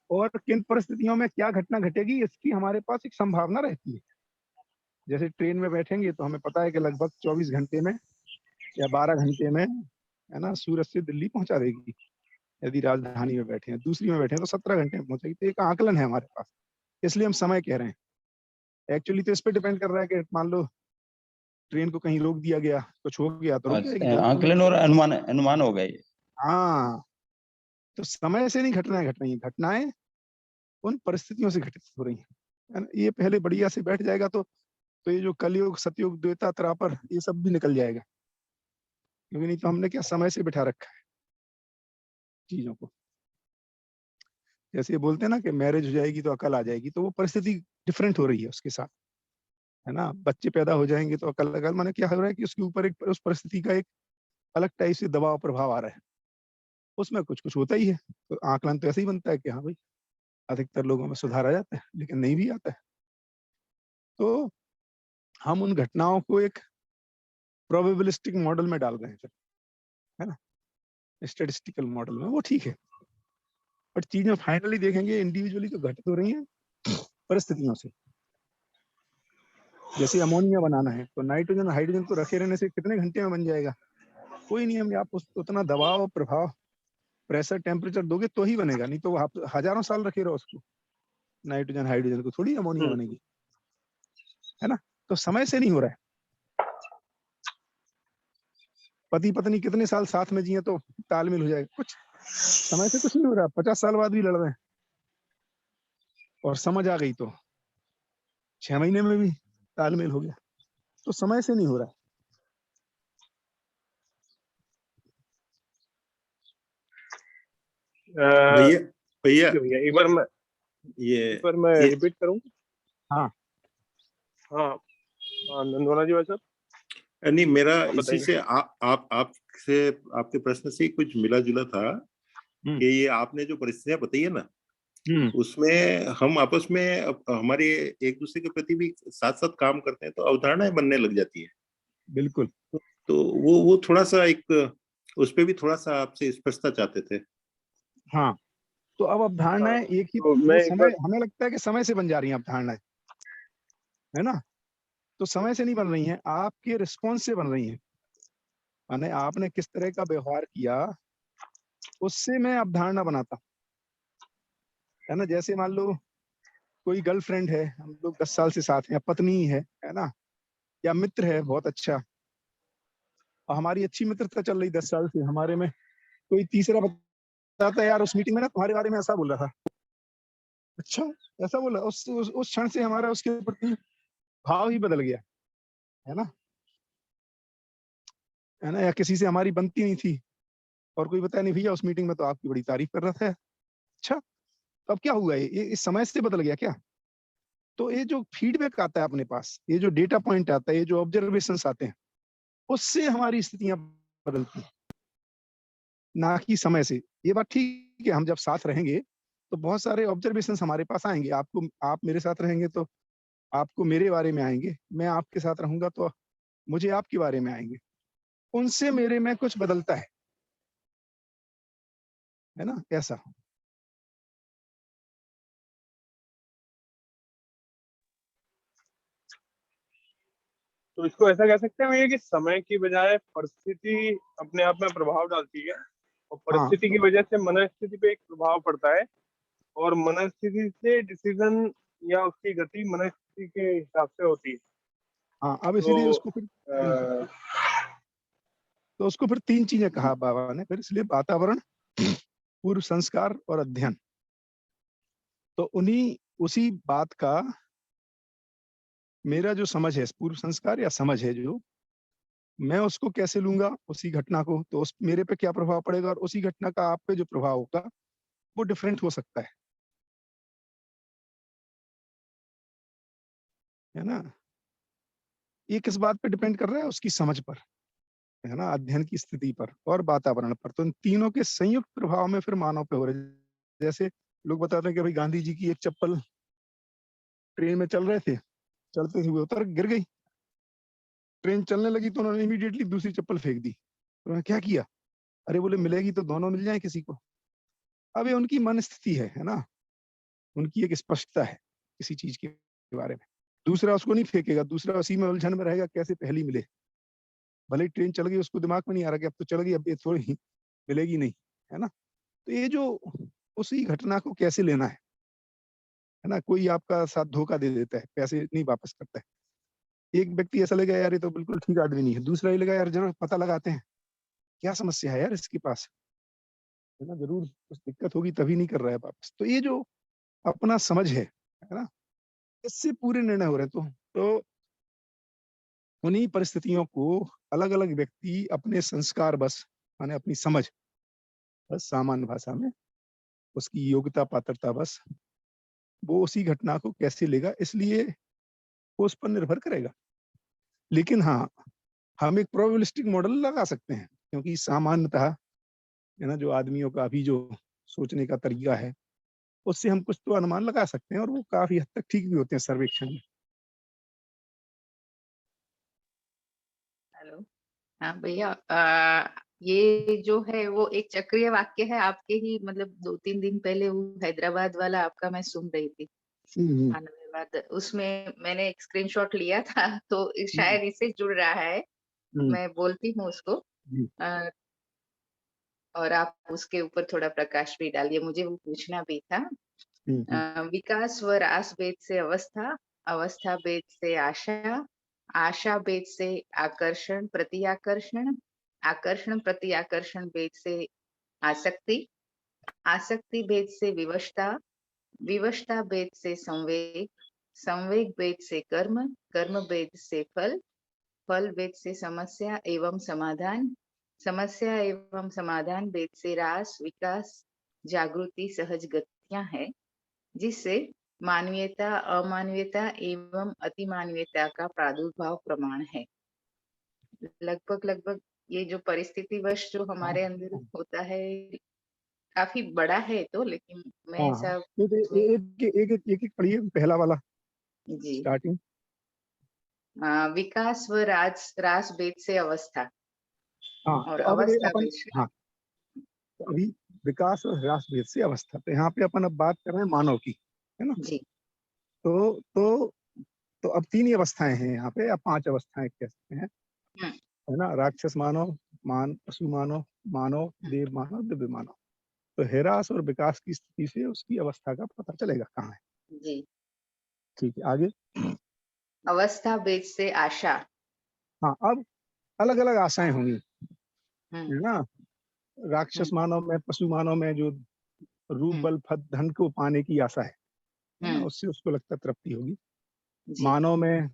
और किन परिस्थितियों में क्या घटना घटेगी इसकी हमारे पास एक संभावना रहती है। जैसे ट्रेन में बैठेंगे तो हमें पता है कि लगभग 24 घंटे में या 12 घंटे में, है ना, सूरत से दिल्ली पहुंचा देगी। यदि राजधानी में बैठे हैं, दूसरी में बैठे हैं तो 17 घंटे में पहुंचेगी। तो एक आकलन है हमारे पास, इसलिए हम समय कह रहे हैं। एक्चुअली तो इस पर डिपेंड कर रहा है कि मान लो ट्रेन को कहीं रोक दिया गया, कुछ हो गया तो रुक जाएगी। आकलन और अनुमान हो गए। हाँ, तो समय से नहीं घटनाएं घट रही हैं, घटनाएं उन परिस्थितियों से घटित हो रही हैं। ये पहले बढ़िया से बैठ जाएगा तो ये जो कलयुग, सतयुग, द्वेता, त्रापर, ये सब भी निकल जाएगा। क्योंकि नहीं तो हमने क्या समय से बिठा रखा है चीजों को। जैसे ये बोलते हैं ना कि मैरिज हो जाएगी तो अकल आ जाएगी, तो वो परिस्थिति डिफरेंट हो रही है उसके साथ, है ना। बच्चे पैदा हो जाएंगे तो अकल माने क्या हो रहा है कि उसके ऊपर एक, उस परिस्थिति का एक अलग टाइप से दबाव, प्रभाव आ रहा है, उसमें कुछ कुछ होता ही है। तो आकलन तो ऐसे ही बनता है कि हाँ भाई अधिकतर लोगों में सुधार आ जाता है, लेकिन नहीं भी आता है। तो हम उन घटनाओं को एक प्रोबेबिलिस्टिक मॉडल में डाल रहे हैं फिर, है ना, स्टैटिस्टिकल मॉडल में, वो ठीक है। बट चीजें फाइनली देखेंगे इंडिविजुअली तो घटित हो रही हैं परिस्थितियों से। जैसे अमोनिया बनाना है तो नाइट्रोजन हाइड्रोजन को रखे रहने से कितने घंटे में बन जाएगा, कोई नियम। आप उतना दबाव, प्रभाव, प्रेशर, टेम्परेचर दोगे तो ही बनेगा, नहीं तो आप हजारों साल रखे रहो उसको, नाइट्रोजन हाइड्रोजन को, थोड़ी अमोनिया बनेगी, है ना। तो समय से नहीं हो रहा है। पति पत्नी कितने साल साथ में जिए तो तालमेल हो जाएगा, कुछ समय से कुछ नहीं हो रहा। 50 साल बाद भी लड़ रहे हैं, और समझ आ गई तो 6 महीने में भी तालमेल हो गया। तो समय से नहीं हो रहा है। भैया भैया भैया एक बार मैं ये रिपीट करूं। हाँ हाँ हाँ नंदवाला जी भाई साहब। नहीं, मेरा आप इसी बताइए। से आपसे, आपके प्रश्न से ही कुछ मिला जुला था कि ये आपने जो परिस्थितियां बताई है ना, उसमें हम आपस में हमारे एक दूसरे के प्रति भी साथ साथ काम करते हैं तो अवधारणाएं बनने लग जाती है। बिल्कुल। तो वो थोड़ा सा एक, उस पे भी थोड़ा सा आपसे स्पष्टता चाहते थे। हाँ, तो अब अवधारणाएं एक ही, तो वो मैं एक बार समय, हमें लगता है कि समय से बन जा रही हैं अवधारणाएं, है ना। तो समय से नहीं बन रही हैं, आपके रिस्पॉन्स से बन रही हैं। माने आपने किस तरह का व्यवहार किया, उससे मैं अवधारणा बनाता हूं, है ना। जैसे मान लो कोई गर्लफ्रेंड है, हम लोग 10 साल से साथ हैं, या पत्नी है ना, या मित्र है बहुत अच्छा, और हमारी अच्छी मित्रता चल रही 10 साल से, हमारे में कोई तीसरा बताता है यार उस मीटिंग में ना तुम्हारे बारे में ऐसा बोल रहा था। अच्छा, ऐसा बोला, उस क्षण से हमारा उसके प्रति भाव ही बदल गया, है ना। या किसी से हमारी बनती नहीं थी और कोई बताया नहीं भैया उस मीटिंग में तो आपकी बड़ी तारीफ कर रहा था। अच्छा, तो अब क्या हुआ, ये इस समय से बदल गया क्या। तो ये जो फीडबैक आता है अपने पास, ये जो डेटा पॉइंट आता है, ये जो ऑब्जर्वेशंस आते हैं, उससे हमारी स्थितियां बदलती हैं, ना कि समय से। ये बात ठीक है, हम जब साथ रहेंगे तो बहुत सारे ऑब्जर्वेशंस हमारे पास आएंगे। आप मेरे साथ रहेंगे तो आपको मेरे बारे में आएंगे, मैं आपके साथ रहूंगा तो मुझे आपके बारे में आएंगे। उनसे मेरे में कुछ बदलता है ना, ऐसा। तो इसको ऐसा कह सकते हैं भैया कि समय की बजाय परिस्थिति अपने आप में प्रभाव डालती है, और हाँ परिस्थिति की वजह से मनस्थिति पे एक प्रभाव पड़ता है, और मनस्थिति से डिसीजन या उसकी गति मनस्थिति के हिसाब से होती है। हाँ, अब तो इसीलिए उसको फिर अ, तो उसको फिर 3 चीजें कहा बाबा ने फिर, इसलिए वातावरण, पूर्व संस्कार और अध्ययन। तो उसी बात का मेरा जो समझ है, पूर्व संस्कार या समझ है जो, मैं उसको कैसे लूंगा उसी घटना को, तो उस मेरे पे क्या प्रभाव पड़ेगा, और उसी घटना का आप पे जो प्रभाव होगा वो डिफरेंट हो सकता है। है ना। ये किस बात पे डिपेंड कर रहा है? उसकी समझ पर, है ना, अध्ययन की स्थिति पर और वातावरण पर। तो इन तीनों के संयुक्त प्रभाव में फिर मानव पे हो रहे। जैसे लोग बताते हैं कि भाई गांधी जी की एक चप्पल, ट्रेन में चल रहे थे, चलते हुए उतर गिर गई, ट्रेन चलने लगी तो उन्होंने इमीडिएटली दूसरी चप्पल फेंक दी। तो उन्होंने क्या किया? अरे बोले मिलेगी तो दोनों मिल जाए किसी को। अब ये उनकी मन स्थिति है ना, उनकी एक स्पष्टता है किसी चीज के बारे में। दूसरा उसको नहीं फेंकेगा, दूसरा उसी में उलझन में रहेगा कैसे पहली मिले। भले ही ट्रेन चल गई, उसको दिमाग में नहीं आ रहा कि अब तो चल गई, अब ये थोड़ी ही मिलेगी नहीं, है ना। तो ये जो उसी घटना को कैसे लेना है ना। कोई आपका साथ धोखा दे देता है, पैसे नहीं वापस करता है। एक व्यक्ति ऐसा लगा यार ये तो बिल्कुल ठीक आदमी नहीं है, दूसरा ये लगा यार जरूर पता लगाते हैं क्या समस्या है यार इसके पास, है ना, जरूर कुछ दिक्कत होगी तभी नहीं कर रहा है वापस। तो ये जो अपना समझ है ना, इससे पूरे निर्णय हो रहे हैं। तो उन्हीं परिस्थितियों को अलग अलग व्यक्ति अपने संस्कार बस, माने अपनी समझ बस, सामान्य भाषा में उसकी योग्यता पात्रता बस, वो उसी घटना को कैसे लेगा, इसलिए वो उस पर निर्भर करेगा। लेकिन हाँ, हम एक प्रोबेबिलिस्टिक मॉडल लगा सकते हैं, क्योंकि सामान्यतः, है ना, जो आदमियों का अभी जो सोचने का तरीका है, उससे हम कुछ तो अनुमान लगा सकते हैं और वो काफी हद तक ठीक भी होते हैं सर्वेक्षण में। हेलो। हाँ भैया, ये जो है वो एक चक्रीय वाक्य है आपके ही, मतलब 2-3 दिन पहले वो हैदराबाद वाला आपका मैं सुन रही थी, मानववाद, उसमें मैंने एक स्क्रीनशॉट लिया था, तो शायद इससे जुड़ रहा है। मैं बोलती हूँ उसको, अ, और आप उसके ऊपर थोड़ा प्रकाश भी डालिए, मुझे वो पूछना भी था। विकास व रास भेद से अवस्था, अवस्था भेद से आशा, आशा भेद से आकर्षण प्रति आकर्षण, आकर्षण प्रति आकर्षण भेद से आसक्ति, आसक्ति भेद से विवशता, विवशता भेद से संवेग, संवेग भेद से कर्म, कर्म भेद से फल, फल भेद से समस्या एवं समाधान, समस्या एवं समाधान भेद से रास, विकास, जागृति सहज गतियां है, जिससे मानवीयता, अमानवीयता एवं अतिमानवीयता का प्रादुर्भाव प्रमाण है। लगभग लगभग ये जो परिस्थितिवश जो हमारे अंदर होता है काफी बड़ा है, तो लेकिन मैं ऐसा एक पढ़िए पहला वाला जी, स्टार्टिंग। विकास व रास भेद से अवस्था, हाँ, और तो अब ये अवस्था अपन, भेद से, हाँ, तो अभी विकास और ह्रास भेद से अवस्था, तो यहाँ पे अपन अब बात कर रहे हैं मानव की, है ना। जी, तो तो तो अब 3 ही अवस्थाएं हैं यहाँ पे, अब 5 अवस्थाएं कह सकते हैं, है ना। राक्षस मानव, पशु मानव, मानव, देव मानव, दिव्य मानव। तो ह्रास और विकास की स्थिति से उसकी अवस्था का पता चलेगा कहाँ है। जी। ठीक है, आगे। अवस्था भेद से आशा। हाँ, अब अलग अलग आशाएं होंगी, है ना। राक्षस मानव में, पशु मानव में जो रूप बल पद धन को पाने की आशा है ना, उससे उसको लगता तृप्ति होगी। मानव में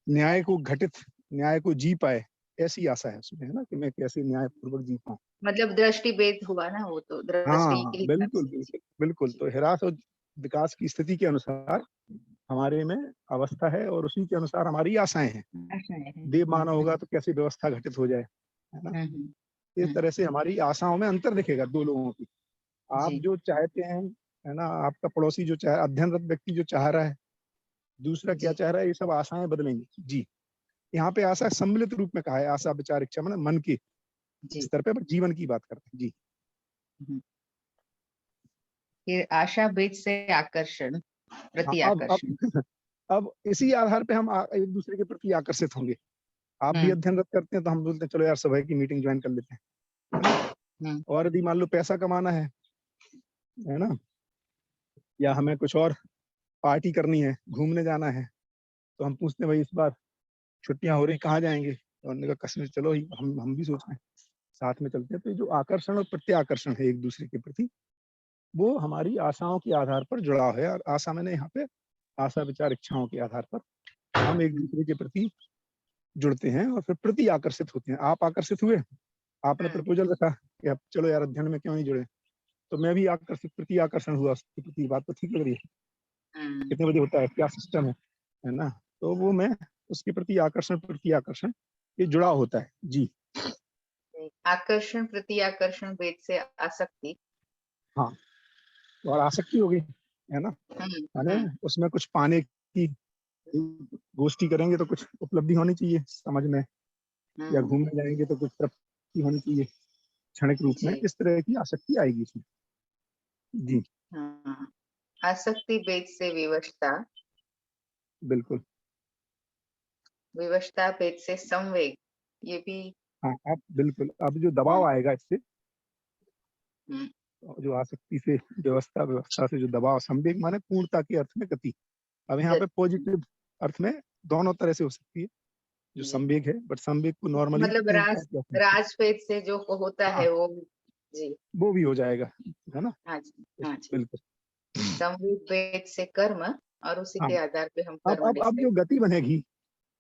न्याय को घटित, न्याय को जी पाए, ऐसी आशा है उसमें, है ना, कि मैं कैसे न्याय पूर्वक जी पाऊं। मतलब दृष्टि भेद हुआ ना, वो तो दृष्टि हाँ, के हिसाब बिल्कुल से। बिल्कुल बिल्कुल। तो ह्रास और विकास की स्थिति के अनुसार हमारे में अवस्था है और उसी के अनुसार हमारी आशाएं हैं। देव मानव होगा तो कैसी व्यवस्था घटित हो जाए, है ना। इस तरह से हमारी आशाओं में अंतर दिखेगा दो लोगों की। आप जो चाहते हैं, है ना, आपका पड़ोसी जो चाह, अध्ययनरत व्यक्ति जो चाह रहा है, दूसरा क्या चाह रहा है, ये सब आशाएं बदलेंगी जी। यहाँ पे आशा सम्मिलित रूप में कहा है, आशा विचार इच्छा, मतलब मन के स्तर पे, जीवन की बात करते हैं जी। फिर आशा भेद से आकर्षण प्रति आकर्षण। अब इसी आधार पे हम एक दूसरे के प्रति आकर्षित होंगे। आप भी अध्ययनरत करते हैं तो हम बोलते हैं चलो यार सुबह की मीटिंग ज्वाइन कर लेते हैं। और यदि मान लो पैसा कमाना है ना, या हमें कुछ और पार्टी करनी है, घूमने जाना है, तो हम पूछते हैं भाई इस बार छुट्टियां हो रही, कहाँ जाएंगे। तो उन्होंने कहा कश्मीर चलो, ही हम भी सोच रहे हैं, साथ में चलते हैं। तो जो आकर्षण और प्रत्याकर्षण है एक दूसरे के प्रति, वो हमारी आशाओं के आधार पर जुड़ाव है। और आशा मैंने यहाँ पे आशा विचार इच्छाओं के आधार पर हम एक दूसरे के प्रति जुड़ते हैं और फिर प्रति आकर्षित होते हैं। आप आकर्षित हुए, आपने प्रपोजल रखा कि अब चलो यार अध्ययन में क्यों नहीं जुड़े, तो मैं भी आकर्षित, प्रति आकर्षण हुआ उसके प्रति। बात तो ठीक लग रही है, कितने बजे होता है, क्या सिस्टम है, है ना, तो वो मैं उसके प्रति आकर्षण ये जुड़ा होता है। जी आकर्षण प्रति आकर्षण भेद से आसक्ति। हाँ, और आसक्ति हो गई, है ना, माने उसमें कुछ पाने की गोष्ठी करेंगे तो कुछ उपलब्धि होनी चाहिए समझ में, या घूमने जाएंगे तो कुछ प्राप्ति होनी चाहिए क्षणिक रूप में, इस तरह की आसक्ति आएगी इसमें। जी आसक्ति भेद से विवशता, बिल्कुल। विवशता भेद से संवेग, ये भी। हाँ, अब बिल्कुल, अब जो दबाव आएगा इससे, जो आसक्ति से व्यवस्था से जो दबाव, संवेग माने पूर्णता के अर्थ में गति। अब यहाँ पे पॉजिटिव अर्थ में दोनों तरह से हो सकती है जो संवेग है, बट संवेग को नॉर्मली मतलब राजपेद से जो होता है वो, जी वो भी हो जाएगा, है ना। हाँ जी, हाँ जी। बिल्कुल। संवेग भेद से कर्म, और उसी के आधार पे हम कर्म अब जो गति बनेगी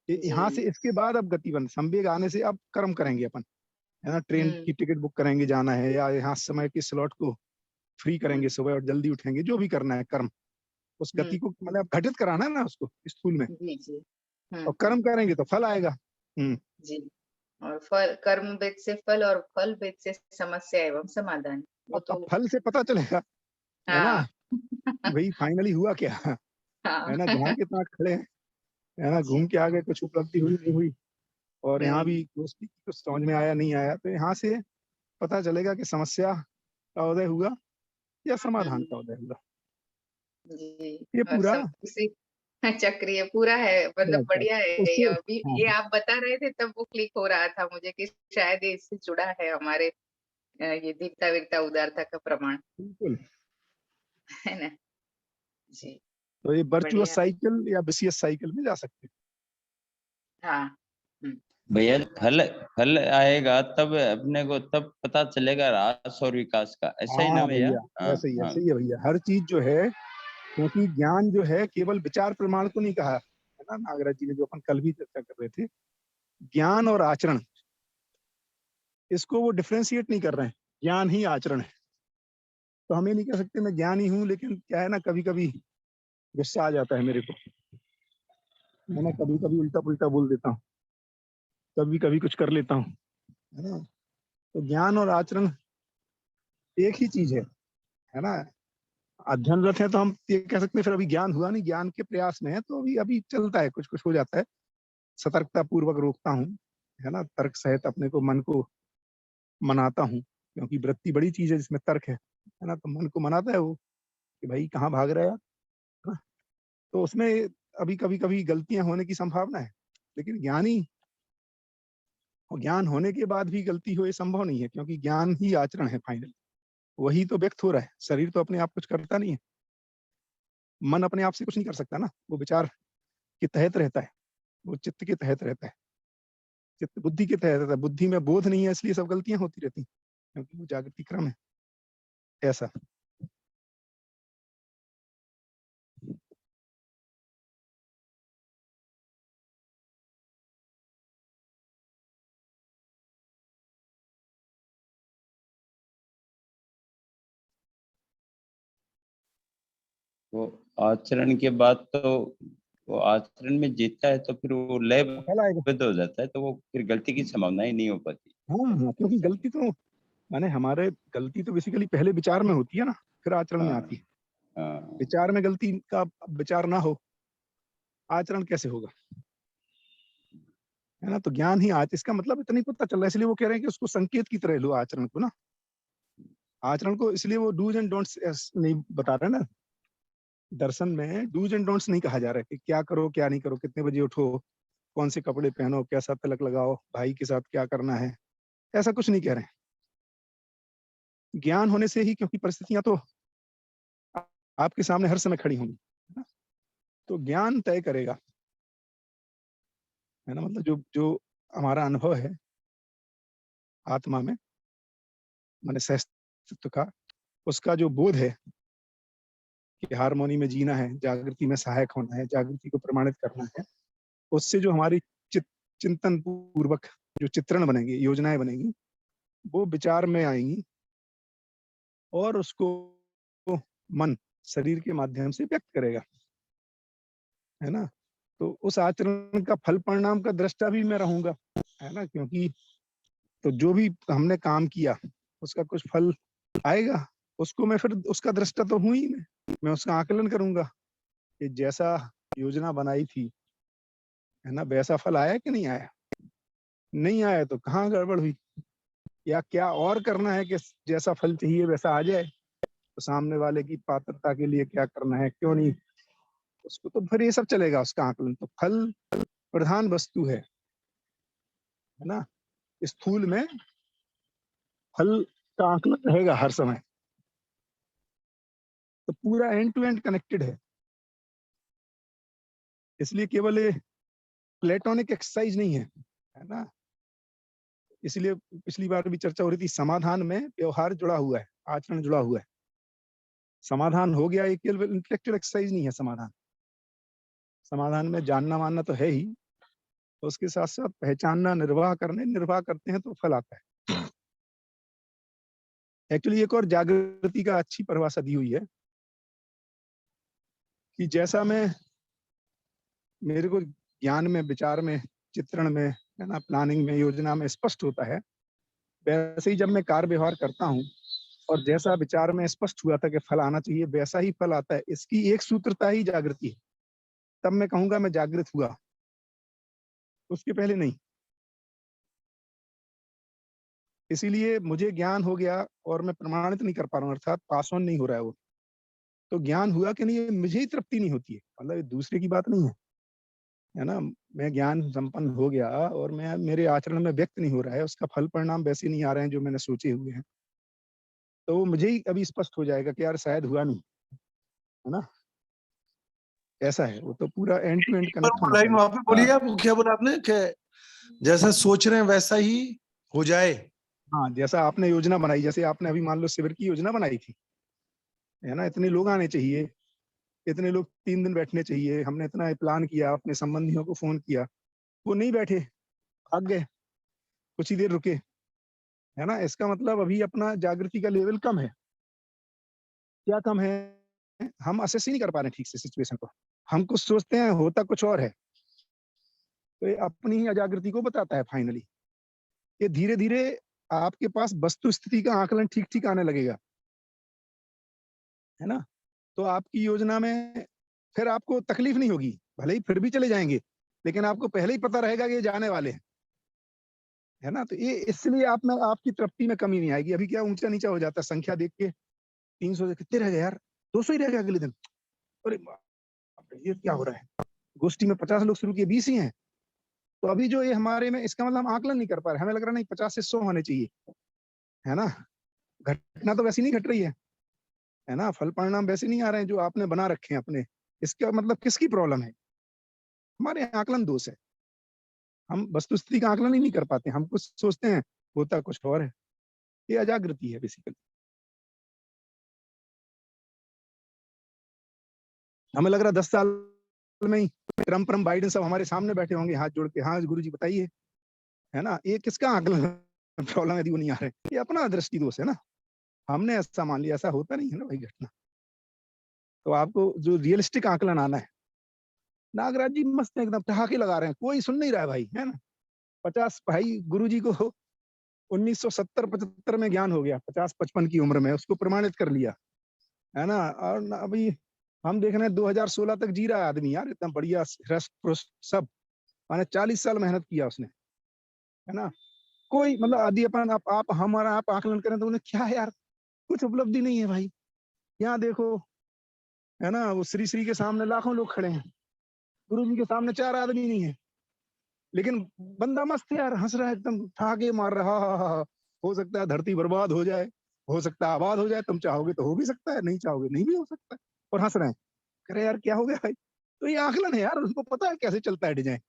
यहाँ से, इसके बाद अब गति बन, संवेग आने से अब कर्म करेंगे अपन, है ना, ट्रेन की टिकट बुक करेंगे, जाना है, या यहाँ समय के स्लॉट को फ्री करेंगे सुबह और जल्दी उठेंगे, जो भी करना है कर्म, उस गति को मतलब घटित कराना है ना उसको स्थूल में, जी जी। और कर्म करेंगे तो फल आएगा। जी, और फल, कर्म भेद से फल और फल भेद से समस्या एवं समाधान। वो तो फल से पता चलेगा, है ना, भाई फाइनली हुआ क्या, है ना, जहाँ के तहाँ खड़े हैं, है ना, घूम के आ गए, कुछ उपलब्धि हुई नहीं हुई, और यहाँ भी दोस्ती कुछ समझ में आया नहीं आया, तो यहाँ से पता चलेगा कि समस्या का उदय हुआ या समाधान का उदय हुआ। जी, ये पूरा चक्रीय पूरा है, मतलब बढ़िया है। अभी ये आप बता रहे थे तब वो क्लिक हो रहा था मुझे कि शायद ये इससे जुड़ा है हमारे, ये दीप्ता वीरता उदारता का प्रमाण, बिल्कुल, है ना। जी, तो ये वर्चुअस साइकिल या विसियस साइकिल में जा सकते हैं। हाँ भैया, फल आएगा तब अपने को तब पता चलेगा रास और विकास का, ऐसा ही ना भैया? ऐसे ही है भैया, हर चीज जो है, क्योंकि ज्ञान जो है केवल विचार प्रमाण को नहीं कहा है ना, नागराज जी ने जो अपन कल भी चर्चा कर रहे थे, ज्ञान और आचरण, इसको वो डिफरेंशिएट नहीं कर रहे हैं, ज्ञान ही आचरण है। तो हमें नहीं कह सकते मैं ज्ञानी हूँ, लेकिन क्या है ना, कभी कभी गुस्सा आ जाता है मेरे को, मैं कभी कभी उल्टा पुल्टा बोल देता हूँ, कभी कभी कुछ कर लेता हूँ, है ना। तो ज्ञान और आचरण एक ही चीज है ना। अध्ययनरत है तो हम ये कह सकते हैं फिर अभी ज्ञान हुआ नहीं, ज्ञान के प्रयास में है, तो अभी अभी चलता है, कुछ कुछ हो जाता है, सतर्कता पूर्वक रोकता हूँ, है ना, तर्क सहित अपने को, मन को मनाता हूँ, क्योंकि वृत्ति बड़ी चीज है जिसमें तर्क है ना, तो मन को मनाता है वो कि भाई कहाँ भाग रहा है ना, तो उसमें अभी कभी कभी गलतियां होने की संभावना है, लेकिन ज्ञान होने के बाद भी गलती हो ये संभव नहीं है, क्योंकि ज्ञान ही आचरण है फाइनल, वही तो व्यक्त हो रहा है, शरीर तो अपने आप कुछ करता नहीं है, मन अपने आप से कुछ नहीं कर सकता ना, वो विचार के तहत रहता है, वो चित्त के तहत रहता है, चित्त बुद्धि के तहत रहता है, बुद्धि में बोध नहीं है, इसलिए सब गलतियां होती रहती, क्योंकि वो जागृति क्रम है ऐसा। वो आचरण के बाद तो वो आचरण में जीतता है तो फिर वो लयबद्ध हो जाता है, तो वो फिर गलती की संभावना ही नहीं हो पाती। हाँ, क्योंकि गलती तो माने हमारे गलती तो बेसिकली पहले विचार में होती है ना, फिर आचरण में आती है। विचार में गलती का विचार ना हो, आचरण कैसे होगा, है ना। तो ज्ञान ही आज, इसका मतलब इतना ही पता चल रहा है, इसलिए वो कह रहे हैं कि उसको संकेत की तरह लो आचरण को ना, आचरण को, इसलिए वो डूज एंड डोंट्स नहीं बता रहे ना, दर्शन में डूज एंड डोंट्स नहीं कहा जा रहा है कि क्या करो क्या नहीं करो, कितने बजे उठो, कौन से कपड़े पहनो, कैसा तिलक लगाओ, भाई के साथ क्या करना है, ऐसा कुछ नहीं कह रहे हैं। ज्ञान होने से ही, क्योंकि परिस्थितियां तो आपके सामने हर समय खड़ी होंगी, तो ज्ञान तय करेगा, है ना, मतलब जो जो हमारा अनुभव है आत्मा में, माने सहस्तित्व का, उसका जो बोध है कि हारमोनी में जीना है, जागृति में सहायक होना है, जागृति को प्रमाणित करना है, उससे जो हमारी चिंतन पूर्वक जो चित्रण बनेंगे, योजनाएं बनेंगी, वो विचार में आएंगी, और उसको मन शरीर के माध्यम से व्यक्त करेगा, है ना। तो उस आचरण का फल परिणाम का दृष्टा भी मैं रहूंगा, है ना, क्योंकि तो जो भी हमने काम किया उसका कुछ फल आएगा, उसको मैं फिर उसका दृष्टा तो हूं ही मैं उसका आकलन करूंगा कि जैसा योजना बनाई थी, है ना, वैसा फल आया कि नहीं आया। नहीं आया तो कहाँ गड़बड़ हुई, या क्या और करना है कि जैसा फल चाहिए वैसा आ जाए। तो सामने वाले की पात्रता के लिए क्या करना है, क्यों नहीं, उसको तो फिर ये सब चलेगा, उसका आकलन। तो फल प्रधान वस्तु है ना, स्थूल में फल का आकलन रहेगा हर समय। तो पूरा एंड टू एंड कनेक्टेड है, इसलिए केवल ये प्लेटोनिक एक्सरसाइज नहीं है ना। इसलिए पिछली बार भी चर्चा हो रही थी, समाधान में व्यवहार जुड़ा हुआ है, आचरण जुड़ा हुआ है। समाधान हो गया, ये केवल इंटेलेक्चुअल एक्सरसाइज नहीं है। समाधान में जानना मानना तो है ही, तो उसके साथ साथ पहचानना, निर्वाह करते हैं तो फल आता है। एक्चुअली एक और जागृति का अच्छी परिभाषा दी हुई है कि जैसा मेरे को ज्ञान में, विचार में, चित्रण में, है ना, प्लानिंग में, योजना में स्पष्ट होता है, वैसे ही जब मैं कार्य व्यवहार करता हूँ और जैसा विचार में स्पष्ट हुआ था कि फल आना चाहिए, वैसा ही फल आता है। इसकी एक सूत्रता ही जागृति है, तब मैं कहूंगा मैं जागृत हुआ, उसके पहले नहीं। इसीलिए मुझे ज्ञान हो गया और मैं प्रमाणित नहीं कर पा रहा हूँ, अर्थात पास ऑन नहीं हो रहा है वो, तो ज्ञान हुआ कि नहीं, मुझे ही तृप्ति नहीं होती है। मतलब दूसरे की बात नहीं है ना। मैं ज्ञान संपन्न हो गया और मैं, मेरे आचरण में व्यक्त नहीं हो रहा है, उसका फल परिणाम वैसे नहीं आ रहे हैं जो मैंने सोचे हुए हैं, तो वो मुझे ही अभी स्पष्ट हो जाएगा कि यार शायद हुआ नहीं, है ना। ऐसा है वो, तो पूरा एंड टू एंड कनेक्ट होना चाहिए। वहां पे बोलिए, आप क्या बोला आपने कि जैसा सोच रहे हैं वैसा ही हो जाए। हाँ, जैसा आपने योजना बनाई, जैसे आपने अभी मान लो शिविर की योजना बनाई थी, है ना, इतने लोग आने चाहिए, इतने लोग 3 दिन बैठने चाहिए, हमने इतना प्लान किया, अपने संबंधियों को फोन किया, वो नहीं बैठे, भाग गए, कुछ ही देर रुके, है ना। इसका मतलब अभी अपना जागृति का लेवल कम है। क्या कम है, हम असेस ही नहीं कर पा रहे ठीक से सिचुएशन को, हम कुछ सोचते हैं, होता कुछ और है। तो ये अपनी ही अजागृति को बताता है फाइनली। ये धीरे धीरे आपके पास वस्तु स्थिति का आकलन ठीक ठीक आने लगेगा, है ना। तो आपकी योजना में फिर आपको तकलीफ नहीं होगी, भले ही फिर भी चले जाएंगे, लेकिन आपको पहले ही पता रहेगा कि ये जाने वाले हैं, है ना। तो ये इसलिए आप में, आपकी तृप्ति में कमी नहीं आएगी। अभी क्या ऊंचा नीचा हो जाता है, संख्या देख के 300 से कितने रह गए यार, 200 ही रह गए अगले दिन, अरे ये क्या हो रहा है, गोष्ठी में 50 लोग शुरू किए, 20 ही हैं। तो अभी जो ये हमारे में, इसका मतलब हम आकलन नहीं कर पा रहे, हमें लग रहा नहीं 50 से 100 होने चाहिए, है ना। घटना तो वैसी नहीं घट रही है ना, फल परिणाम वैसे नहीं आ रहे हैं जो आपने बना रखे हैं अपने। इसका मतलब किसकी प्रॉब्लम है, हमारे आकलन दोष है। हम वस्तुस्थिति का आकलन ही नहीं कर पाते, हम कुछ सोचते हैं, होता कुछ और है। ये अजागृति है बेसिकली। हमें लग रहा 10 साल में ही ट्रम्प बाइडेन सब हमारे सामने बैठे होंगे हाथ जोड़ के, हाँ गुरु जी बताइए, है ना। ये किसका आकलन प्रॉब्लम है यदि वो नहीं आ रहे, ये अपना दृष्टि दोष है ना। हमने ऐसा मान लिया, ऐसा होता नहीं है ना भाई घटना। तो आपको जो रियलिस्टिक आकलन आना है, नागराज जी मस्त एकदम ठहाके लगा रहे हैं, कोई सुन नहीं रहा है भाई, है ना। 50 भाई गुरु जी को 1970-75 में ज्ञान हो गया, 50-55 की उम्र में उसको प्रमाणित कर लिया, है ना। और अभी हम देख रहे हैं 2016 तक जी रहा है आदमी यार, इतना बढ़िया सब, माने 40 साल मेहनत किया उसने, है ना। कोई मतलब आदि अपन आप हमारा आप आकलन करें तो उन्हें क्या है यार, कुछ उपलब्धि नहीं है भाई। यहाँ देखो, है ना, वो श्री श्री के सामने लाखों लोग खड़े हैं, गुरु जी के सामने 4 आदमी नहीं है, लेकिन बंदा मस्त है यार, हंस रहा है एकदम, ठाके मार रहा, हो सकता है धरती बर्बाद हो जाए, हो सकता है आबाद हो जाए, तुम चाहोगे तो हो भी सकता है, नहीं चाहोगे नहीं भी हो सकता है, और हंस रहे हैं। अरे यार क्या हो गया भाई, तो ये आकलन है यार, उनको पता है कैसे चलता है डिजाइन।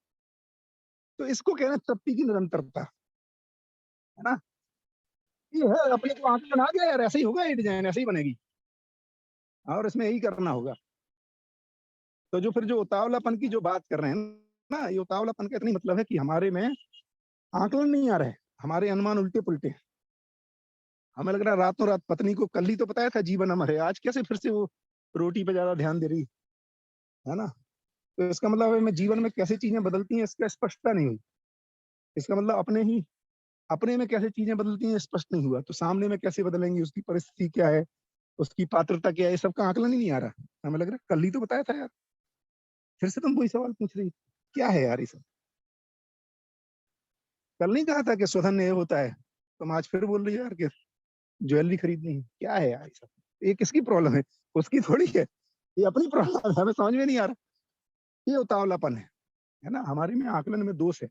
तो इसको कहना है तृप्ति की निरंतरता, है ना। ये है, अपने को आकलन आ गया यार, ऐसे ही होगा ये डिजाइन, ऐसे ही बनेगी, और इसमें यही करना होगा। तो जो फिर जो उतावलापन की जो बात कर रहे हैं ना, ये उतावलापन का इतनी मतलब है कि हमारे में आकलन नहीं आ रहा है, हमारे अनुमान उल्टे पुल्टे। हमें लग रहा है रातों रात पत्नी को, कल ही तो बताया था जीवन अमर है, आज कैसे फिर से वो रोटी पे ज्यादा ध्यान दे रही, है ना। तो इसका मतलब है मैं जीवन में कैसे चीजें बदलती हैं इसका स्पष्टता नहीं हुई। इसका मतलब अपने में कैसे चीजें बदलती हैं स्पष्ट नहीं हुआ, तो सामने में कैसे बदलेंगी, उसकी परिस्थिति क्या है, उसकी पात्रता क्या है, ये सबका आकलन ही नहीं आ रहा। हमें लग रहा है कल ही तो बताया था यार, फिर से तुम वही सवाल पूछ रही, क्या है यार ये सब। कल नहीं कहा था कि स्वधन ये होता है, तुम आज फिर बोल रही हो यार कि ज्वेलरी खरीदनी है। क्या है यार ये सब, ये किसकी प्रॉब्लम है, उसकी थोड़ी है, ये अपनी प्रॉब्लम है। हमें समझ में नहीं आ रहा, ये उतावलापन है ना, हमारे में आकलन में दोष है।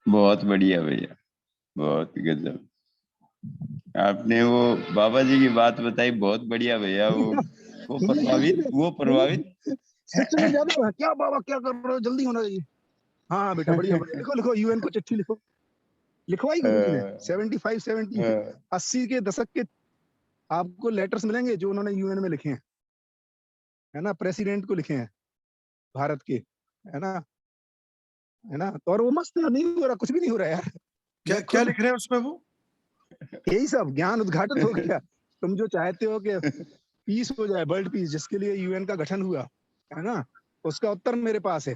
बहुत बढ़िया भैया, बहुत गजब। आपने वो बाबा जी की बात बताई, बहुत बढ़िया भैया। वो प्रभावित शिक्षक में ज्यादा है। क्या बाबा क्या कर रहे हो, जल्दी होना चाहिए। हाँ बेटा बढ़िया बढ़िया, लिखो लिखो, यूएन को चिट्ठी लिखो। लिखवाई गुरुजी ने 75 70 80 के दशक के आपको लेटर्स मिलेंगे जो उन्होंने यूएन में लिखे हैं, है ना, प्रेसिडेंट को लिखे हैं भारत के, है ना। तो और वो मस्त है, नहीं हो रहा, कुछ भी नहीं हो रहा यार। क्या लिख रहे हैं उसमें वो? यही सब ज्ञान उद्घाटन हो गया। तुम जो चाहते हो कि पीस हो जाए, वर्ल्ड पीस, जिसके लिए यूएन का गठन हुआ, है ना, उसका उत्तर मेरे पास है।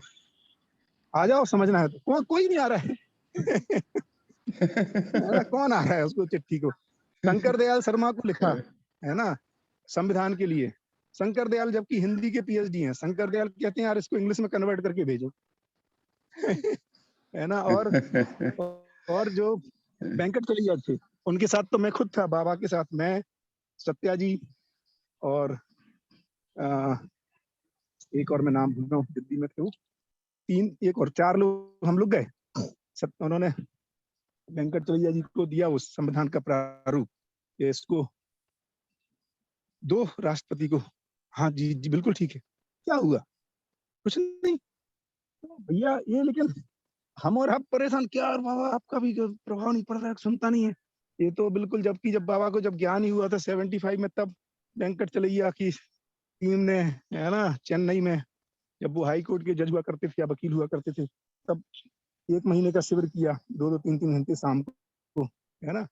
आ जाओ, समझना है तो। कोई नहीं आ रहा है। कौन आ रहा है उसको चिट्ठी को? शंकर दयाल शर्मा को लिखा, है ना, संविधान के लिए। शंकर दयाल जबकि हिंदी के पीएचडी हैं, शंकर दयाल कहते हैं यार इसको इंग्लिश में कन्वर्ट करके भेजो। है ना। और जो वेंकट चलिया थे, उनके साथ तो मैं खुद था, बाबा के साथ मैं, सत्या जी और एक और मैं नाम भूल रहा हूँ, दिल्ली में थे वो, 4 लोग हम लोग गए। उन्होंने वेंकट चलिया जी को दिया उस संविधान का प्रारूप, इसको 2 राष्ट्रपति को। हाँ जी जी बिल्कुल ठीक है। क्या हुआ? कुछ नहीं तो भैया ये, लेकिन हम और आप परेशान, क्या और बाबा आपका भी प्रभाव नहीं पड़ रहा है, सुनता नहीं है। ये तो बिल्कुल, जबकि जब बाबा को जब ज्ञान ही हुआ था 75 में, तब वेंकट चलैया की टीम ने, है ना, चेन्नई में, जब वो हाई कोर्ट के जज हुआ करते थे या वकील हुआ करते थे, तब 1 महीने का शिविर किया, 2-2 3-3 घंटे शाम को, है ना।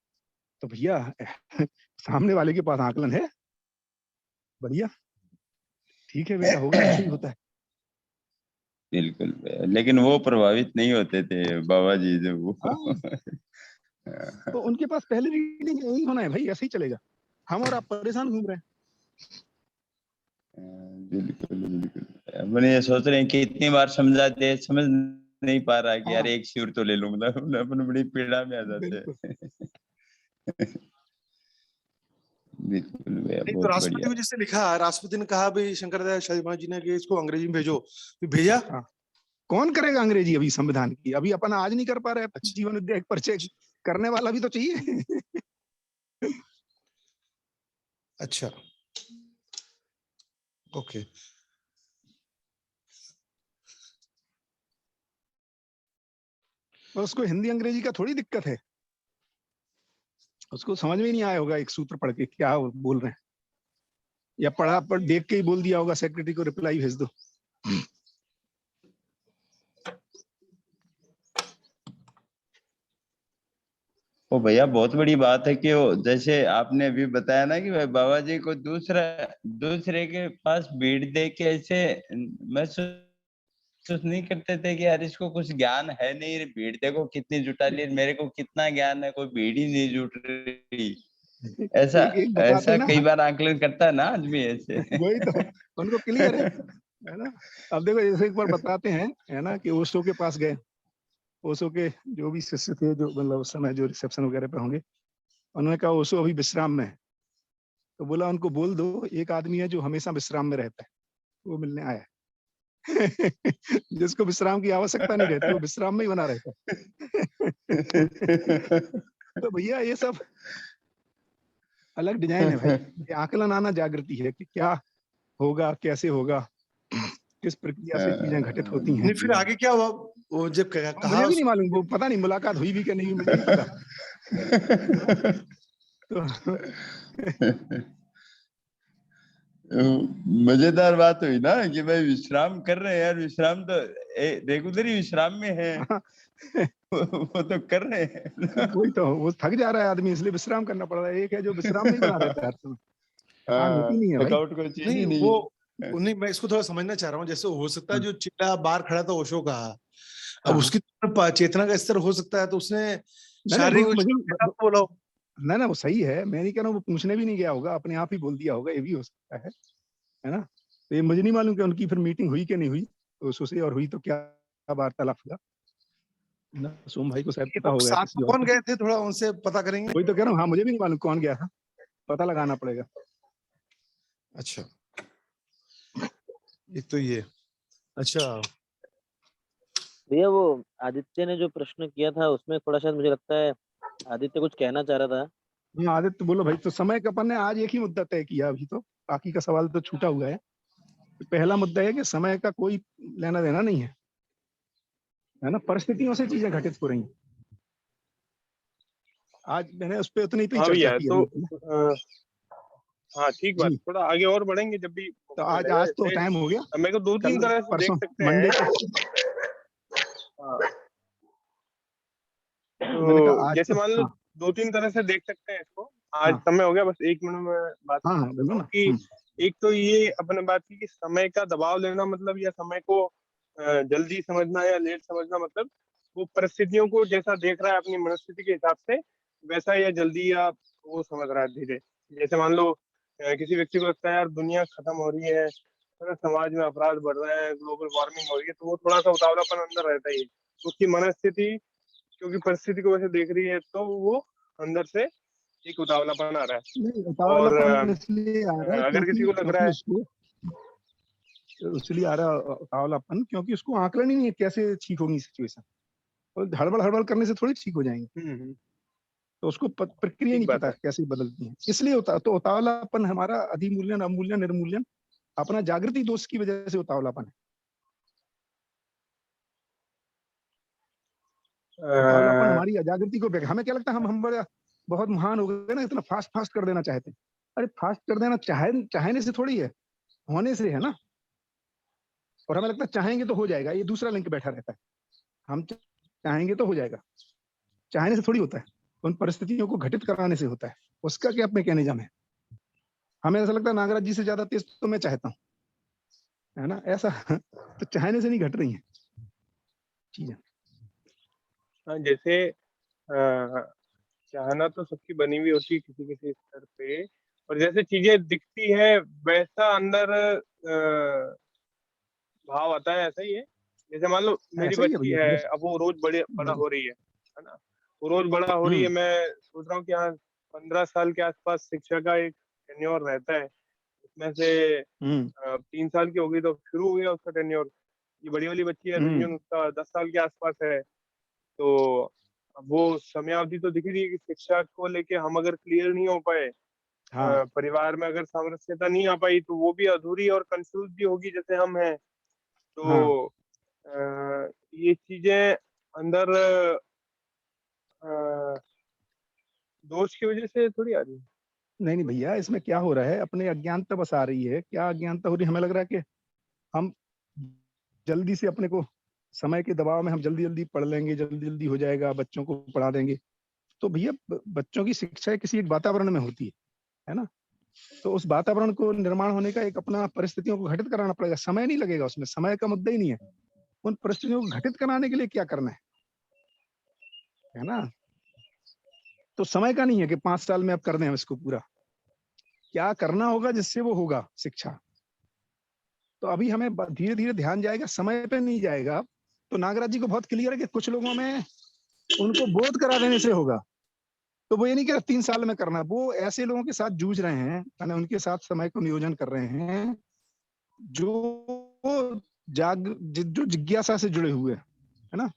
तो भैया सामने वाले के पास आकलन है, बढ़िया, ठीक है बेटा, होगा, ऐसे ही होता है। बिल्कुल, लेकिन वो प्रभावित नहीं होते थे बाबा जी जब वो। तो उनके पास पहले रीडिंग यही होना है भाई, ऐसे ही चलेगा। हम और आप परेशान घूम रहे हैं। बिल्कुल बिल्कुल। मैंने ये सोच रहे हैं कि इतनी बार समझाते हैं, समझ नहीं पा रहा कि यार एक शिविर तो ले लूं, मतलब अपन बड़ी पीड़ा में आ जाते हैं। बिल्कुल नहीं तो राष्ट्रपति को जिससे लिखा, राष्ट्रपति ने कहा भाई शंकर दयाल शर्मा जी ने कि इसको अंग्रेजी में भेजो, भेजा। कौन करेगा अंग्रेजी अभी संविधान की? अभी अपन आज नहीं कर पा रहे। जीवन विद्या एक परिचय करने वाला भी तो चाहिए। अच्छा, ओके। उसको हिंदी अंग्रेजी का थोड़ी दिक्कत है, उसको समझ में नहीं आया होगा एक सूत्र पढ़ के क्या बोल रहे हैं, या पढ़ा पर देख के ही बोल दिया होगा, सेक्रेटरी को रिप्लाई भेज दो। ओ भैया, बहुत बड़ी बात है कि वो, जैसे आपने अभी बताया ना कि भाई बाबा जी को दूसरे के पास भीड़ दे के ऐसे महसूस नहीं करते थे कि यार इसको कुछ ज्ञान है नहीं, भीड़ देखो कितनी जुटा ली, मेरे को कितना ज्ञान है, कोई भीड़ ही नहीं जुट रही। ऐसा कई बार आकलन करता है ना आदमी ऐसे। वही तो उनको क्लियर है ना। अब देखो जैसे एक बार बताते हैं, है ना, कि ओशो के पास गए, ओशो के जो भी शिष्य थे, जो मतलब उस समय जो रिसेप्शन वगैरह पे होंगे, उन्होंने कहा ओशो अभी विश्राम में है। तो बोला उनको बोल दो, एक आदमी है जो हमेशा विश्राम में रहता है, वो मिलने आया है। जिसको विश्राम की आवश्यकता नहीं रहती, वो विश्राम में ही बना रहता है। तो भैया ये सब अलग डिजाइन है भाई। आकलन आना जागृति है कि क्या होगा, कैसे होगा, किस प्रक्रिया से चीजें घटित होती हैं। फिर आगे क्या हुआ? वो जब कहा, मुझे भी नहीं मालूम, वो पता नहीं मुलाकात हुई भी कि नहीं, मुझे नहीं पता। मजेदार बात हुई ना कि भाई विश्राम कर रहे हैं यार, विश्राम तो रेगुलर ही विश्राम में है। वो तो कर रहे हैं। वही तो, वो थक जा रहा है आदमी, इसलिए विश्राम करना पड़ रहा है। एक है जो विश्राम में ही बना रहता है हर समय। मीटिंग नहीं है भाई। अकाउंट को चीज ही नहीं नहीं वो है। नहीं, मैं इसको थोड़ा समझना चाह रहा हूँ। जैसे हो सकता है जो चिल्ला बाहर खड़ा था ओशो का, अब उसकी चेतना का स्तर हो सकता है, तो उसने शारीरिक बोला हो। ना वो सही है, मैं नहीं कह रहा हूँ वो पूछने भी नहीं गया होगा, अपने आप ही बोल दिया होगा, ये भी हो सकता है ना। तो ये मुझे नहीं मालूम कि उनकी फिर मीटिंग हुई कि नहीं हुई ओशो से, और हुई तो क्या वार्तालाप हुआ ना। सोम भाई को शायद पता होगा साथ किसी और कौन को। गए थे, थोड़ा उनसे पता करेंगे। वही तो कह रहा हूँ, हाँ मुझे भी नहीं मालूम कौन गया था, पता लगाना पड़ेगा। अच्छा, एक तो ये। अच्छा भैया वो आदित्य ने जो प्रश्न किया था उसमें थोड़ा शायद मुझे लगता है आदित्य कुछ कहना चाह रहा था। हाँ आदित्य बोलो भाई। तो समय का अपन ने आज एक ही मुद्दा तय किया, अभी तो बाकी का सवाल तो छूटा हुआ है। पहला मुद्दा है कि समय का कोई लेना देना नहीं है ना, परिस्थितियों से चीजें घटित हो रही हैं। आज मैंने उस पर उतनी तो ही हाँ चर्चा भैया, की तो है। हाँ ठीक बात, जी, थोड़ा आगे और बढ़ेंगे जब भी तो मौका आज मिलेगा। आज तो जैसे टाइम हो गया, मेरे को दो तीन कल तरह से देख परसों सकते मंडे हैं। को हाँ, मैंने तो कहा आज जैसे तो। मान लो हाँ दो तीन तरह से देख सकते हैं इसको। आज हाँ समय हो गया, बस 1 मिनट में बात हाँ खत्म हाँ कर बोलो रहा हूँ ना। कि एक तो ये अपने बात की कि समय का दबाव लेना मतलब, या समय को जल्दी समझना या लेट समझना मतलब, वो परिस्थितियों को जैसा देख रहा है अपनी मनस्थिति के हिसाब से, वैसा या जल्दी या वो समझ रहा है धीरे। जैसे मान लो किसी व्यक्ति को लगता है यार दुनिया खत्म हो रही है ना, समाज में अपराध बढ़ रहे हैं, ग्लोबल वार्मिंग हो रही है, तो वो थोड़ा सा उतावलापन अंदर रहता ही है। उसकी मनस्थिति क्योंकि परिस्थिति को वैसे देख रही है, तो वो अंदर से एक उतावलापन आ रहा है। नहीं, और उतावलापन इसलिए आ रहा है अगर किसी को लग रहा क्योंकि है, उसको इसलिए आ रहा है उतावलापन, क्योंकि उसको आकलन ही नहीं है कैसे ठीक होगी सिचुएशन। और हड़बड़ हड़बड़ करने से थोड़ी ठीक हो जाएंगे। तो उसको प्रक्रिया ठीक नहीं बात पता है। कैसे बदलती है, इसलिए तो उतावलापन हमारा अधिमूल्यन अवमूल्यन निर्मूल्यन अपना जागृति दोष की वजह से उतावलापन है। उतावलापन हमारी अजागृति को हमें क्या लगता है हम बड़े बहुत महान हो गए ना, इतना फास्ट फास्ट कर देना चाहते हैं। अरे फास्ट कर देना चाहने से थोड़ी है, होने से है ना। और हमें लगता है चाहेंगे तो हो जाएगा, ये दूसरा लिंक बैठा रहता है। हम चाहेंगे तो हो जाएगा, चाहने से थोड़ी होता है, उन परिस्थितियों को घटित कराने से होता है। उसका क्या मैकेनिज्म है। हमें ऐसा लगता है नागराज जी से ज्यादा तेज तो मैं चाहता हूँ, है ना ऐसा। तो चाहने से नहीं घट रही है चीजें। हाँ, जैसे चाहना तो सबकी बनी हुई होती है किसी किसी स्तर पे, और जैसे चीजें दिखती है वैसा अंदर भाव आता है, ऐसा ही है। जैसे मान लो मेरी ऐसा ही है बच्ची भैया, है, बस अब वो रोज बड़ा हो रही है ना। वो रोज बड़ा हो रही है। मैं सोच रहा हूँ कि हाँ 15 साल के आसपास शिक्षा का एक टेन्योर रहता है, उसमें से 3 साल की हो गई तो शुरू हो गया उसका टेन्योर। ये बड़ी वाली बच्ची है रंजन, उसका 10 साल के आसपास है। तो अब वो समयावधि तो दिख रही है कि शिक्षा को लेके हम अगर क्लियर नहीं हो पाए, हाँ परिवार में अगर सामरस्यता नहीं आ पाई, तो वो भी अधूरी और कंफ्यूज भी होगी जैसे हम हैं। हाँ। तो ये चीजें अंदर अ, दोष की वजह से थोड़ी आ रही है। नहीं नहीं भैया, इसमें क्या हो रहा है, अपने अज्ञानता बस आ रही है। क्या अज्ञानता हो रही है, हमें लग रहा है कि हम जल्दी से अपने को समय के दबाव में हम जल्दी जल्दी पढ़ लेंगे, जल्दी जल्दी हो जाएगा, बच्चों को पढ़ा देंगे। तो भैया बच्चों की शिक्षा किसी एक वातावरण में होती है ना। तो उस वातावरण को निर्माण होने का एक अपना परिस्थितियों को घटित कराना पड़ेगा। समय नहीं लगेगा उसमें, समय का मुद्दा ही नहीं है। उन परिस्थितियों को घटित कराने के लिए क्या करना है ना। तो समय का नहीं है कि 5 साल में अब कर दें हम इसको पूरा। क्या करना होगा जिससे वो होगा शिक्षा। तो अभी हमें धीरे धीरे ध्यान जाएगा, समय पे नहीं जाएगा। तो नागराज जी को बहुत क्लियर है कि कुछ लोगों में उनको बोध करा देने से होगा। तो वो ये नहीं कह रहा 3 साल में करना, वो ऐसे लोगों के साथ जूझ रहे हैं, मैंने उनके साथ समय को नियोजन कर रहे हैं जो जो जिज्ञासा से जुड़े हुए है ना।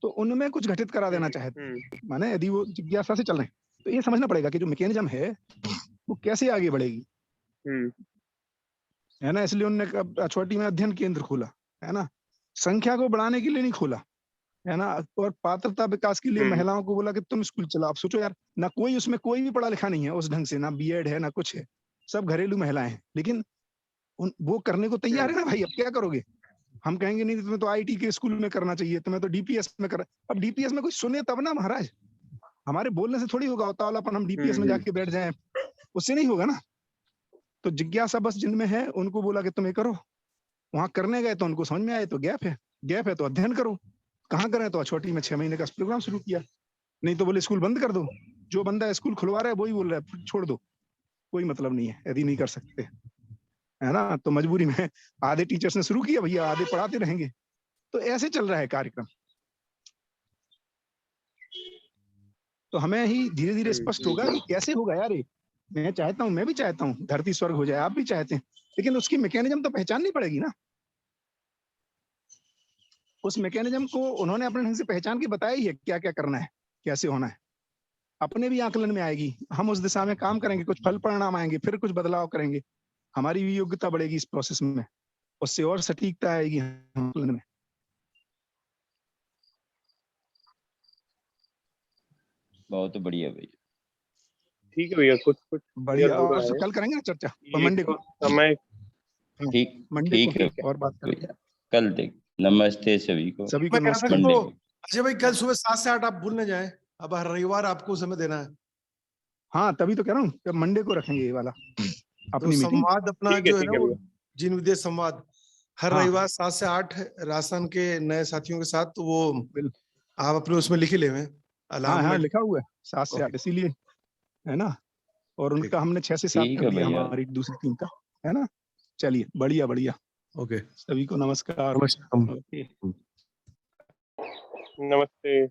तो उनमें कुछ घटित करा देना चाहते हैं, माने यदि वो जिज्ञासा से चल रहे हैं। तो ये समझना पड़ेगा कि जो मैकेनिज्म है वो कैसे आगे बढ़ेगी, है ना। इसलिए उन्होंने छोटी में अध्ययन केंद्र खोला, है ना। संख्या को बढ़ाने के लिए नहीं खोला, है ना। और पात्रता विकास के लिए महिलाओं को बोला कि तुम स्कूल चलाओ। आप सोचो यार, ना कोई उसमें कोई भी पढ़ा लिखा नहीं है उस ढंग से, ना बीएड है ना कुछ है, सब घरेलू महिलाएं हैं। लेकिन वो करने को तैयार है ना भाई। अब क्या करोगे, हम कहेंगे नहीं तुम्हें तो आईटी के स्कूल में करना चाहिए, तुम्हें तो डीपीएस में करना। अब डीपीएस में कोई सुने तब ना महाराज, हमारे बोलने से थोड़ी होगा उतावलापन हम डीपीएस में जाके बैठ जाएं, उससे नहीं होगा ना। तो जिज्ञासा बस जिनमें है उनको बोला कि तुम ये करो, वहां करने गए तो उनको समझ में आए तो गैप है तो अध्ययन करो। कहाँ करें तो छोटी में 6 महीने का प्रोग्राम शुरू किया। नहीं तो बोले स्कूल बंद कर दो, जो बंदा स्कूल खुलवा रहा है वही बोल रहा है छोड़ दो, कोई मतलब नहीं है यदि नहीं कर सकते, है ना। तो मजबूरी में आधे टीचर्स ने शुरू किया, भैया आधे पढ़ाते रहेंगे। तो ऐसे चल रहा है कार्यक्रम। तो हमें ही धीरे धीरे स्पष्ट होगा कि कैसे होगा यार। मैं चाहता हूं, मैं भी चाहता हूं धरती स्वर्ग हो जाए, आप भी चाहते हैं, लेकिन उसकी मैकेनिज्म तो पहचाननी पड़ेगी ना। उस मैकेनिज्म को उन्होंने अपने ढंग से पहचान के बताया ही है क्या क्या करना है, कैसे होना है। अपने भी आकलन में आएगी, हम उस दिशा में काम करेंगे, कुछ फल परिणाम आएंगे, फिर कुछ बदलाव करेंगे, हमारी भी योग्यता बढ़ेगी इस प्रोसेस में, उससे और सटीकता आएगी आकलन में। बहुत बढ़िया भैया, ठीक है भैया। कुछ बढ़िया। और कल करेंगे ना चर्चा, और मंडे को समय ठीक, मंडे ठीक को और बात करेंगे। कल देख। नमस्ते सभी को। नमस्ते। अजय भाई कल सुबह 7 से 8 आप भूल न जाए, अब हर रविवार आपको समय देना है। हाँ तभी तो कह रहा हूँ, मंडे को रखेंगे ये वाला अपनी मीटिंग। संवाद अपना जो है ना वो जीन विदेश संवाद हर रविवार 7 से 8 राजस्थान के नए साथियों के साथ, तो वो आप अपने उसमें लिखे ले में। हाँ लिखा हुआ है 7 से 8, इसीलिए है ना। और उनका हमने 6 से 7 कर दिया, हमारी दूसरी टीम का, है ना। चलिए बढ़िया बढ़िया। ओके, सभी को नमस्कार। नमस्ते। नमस्ते।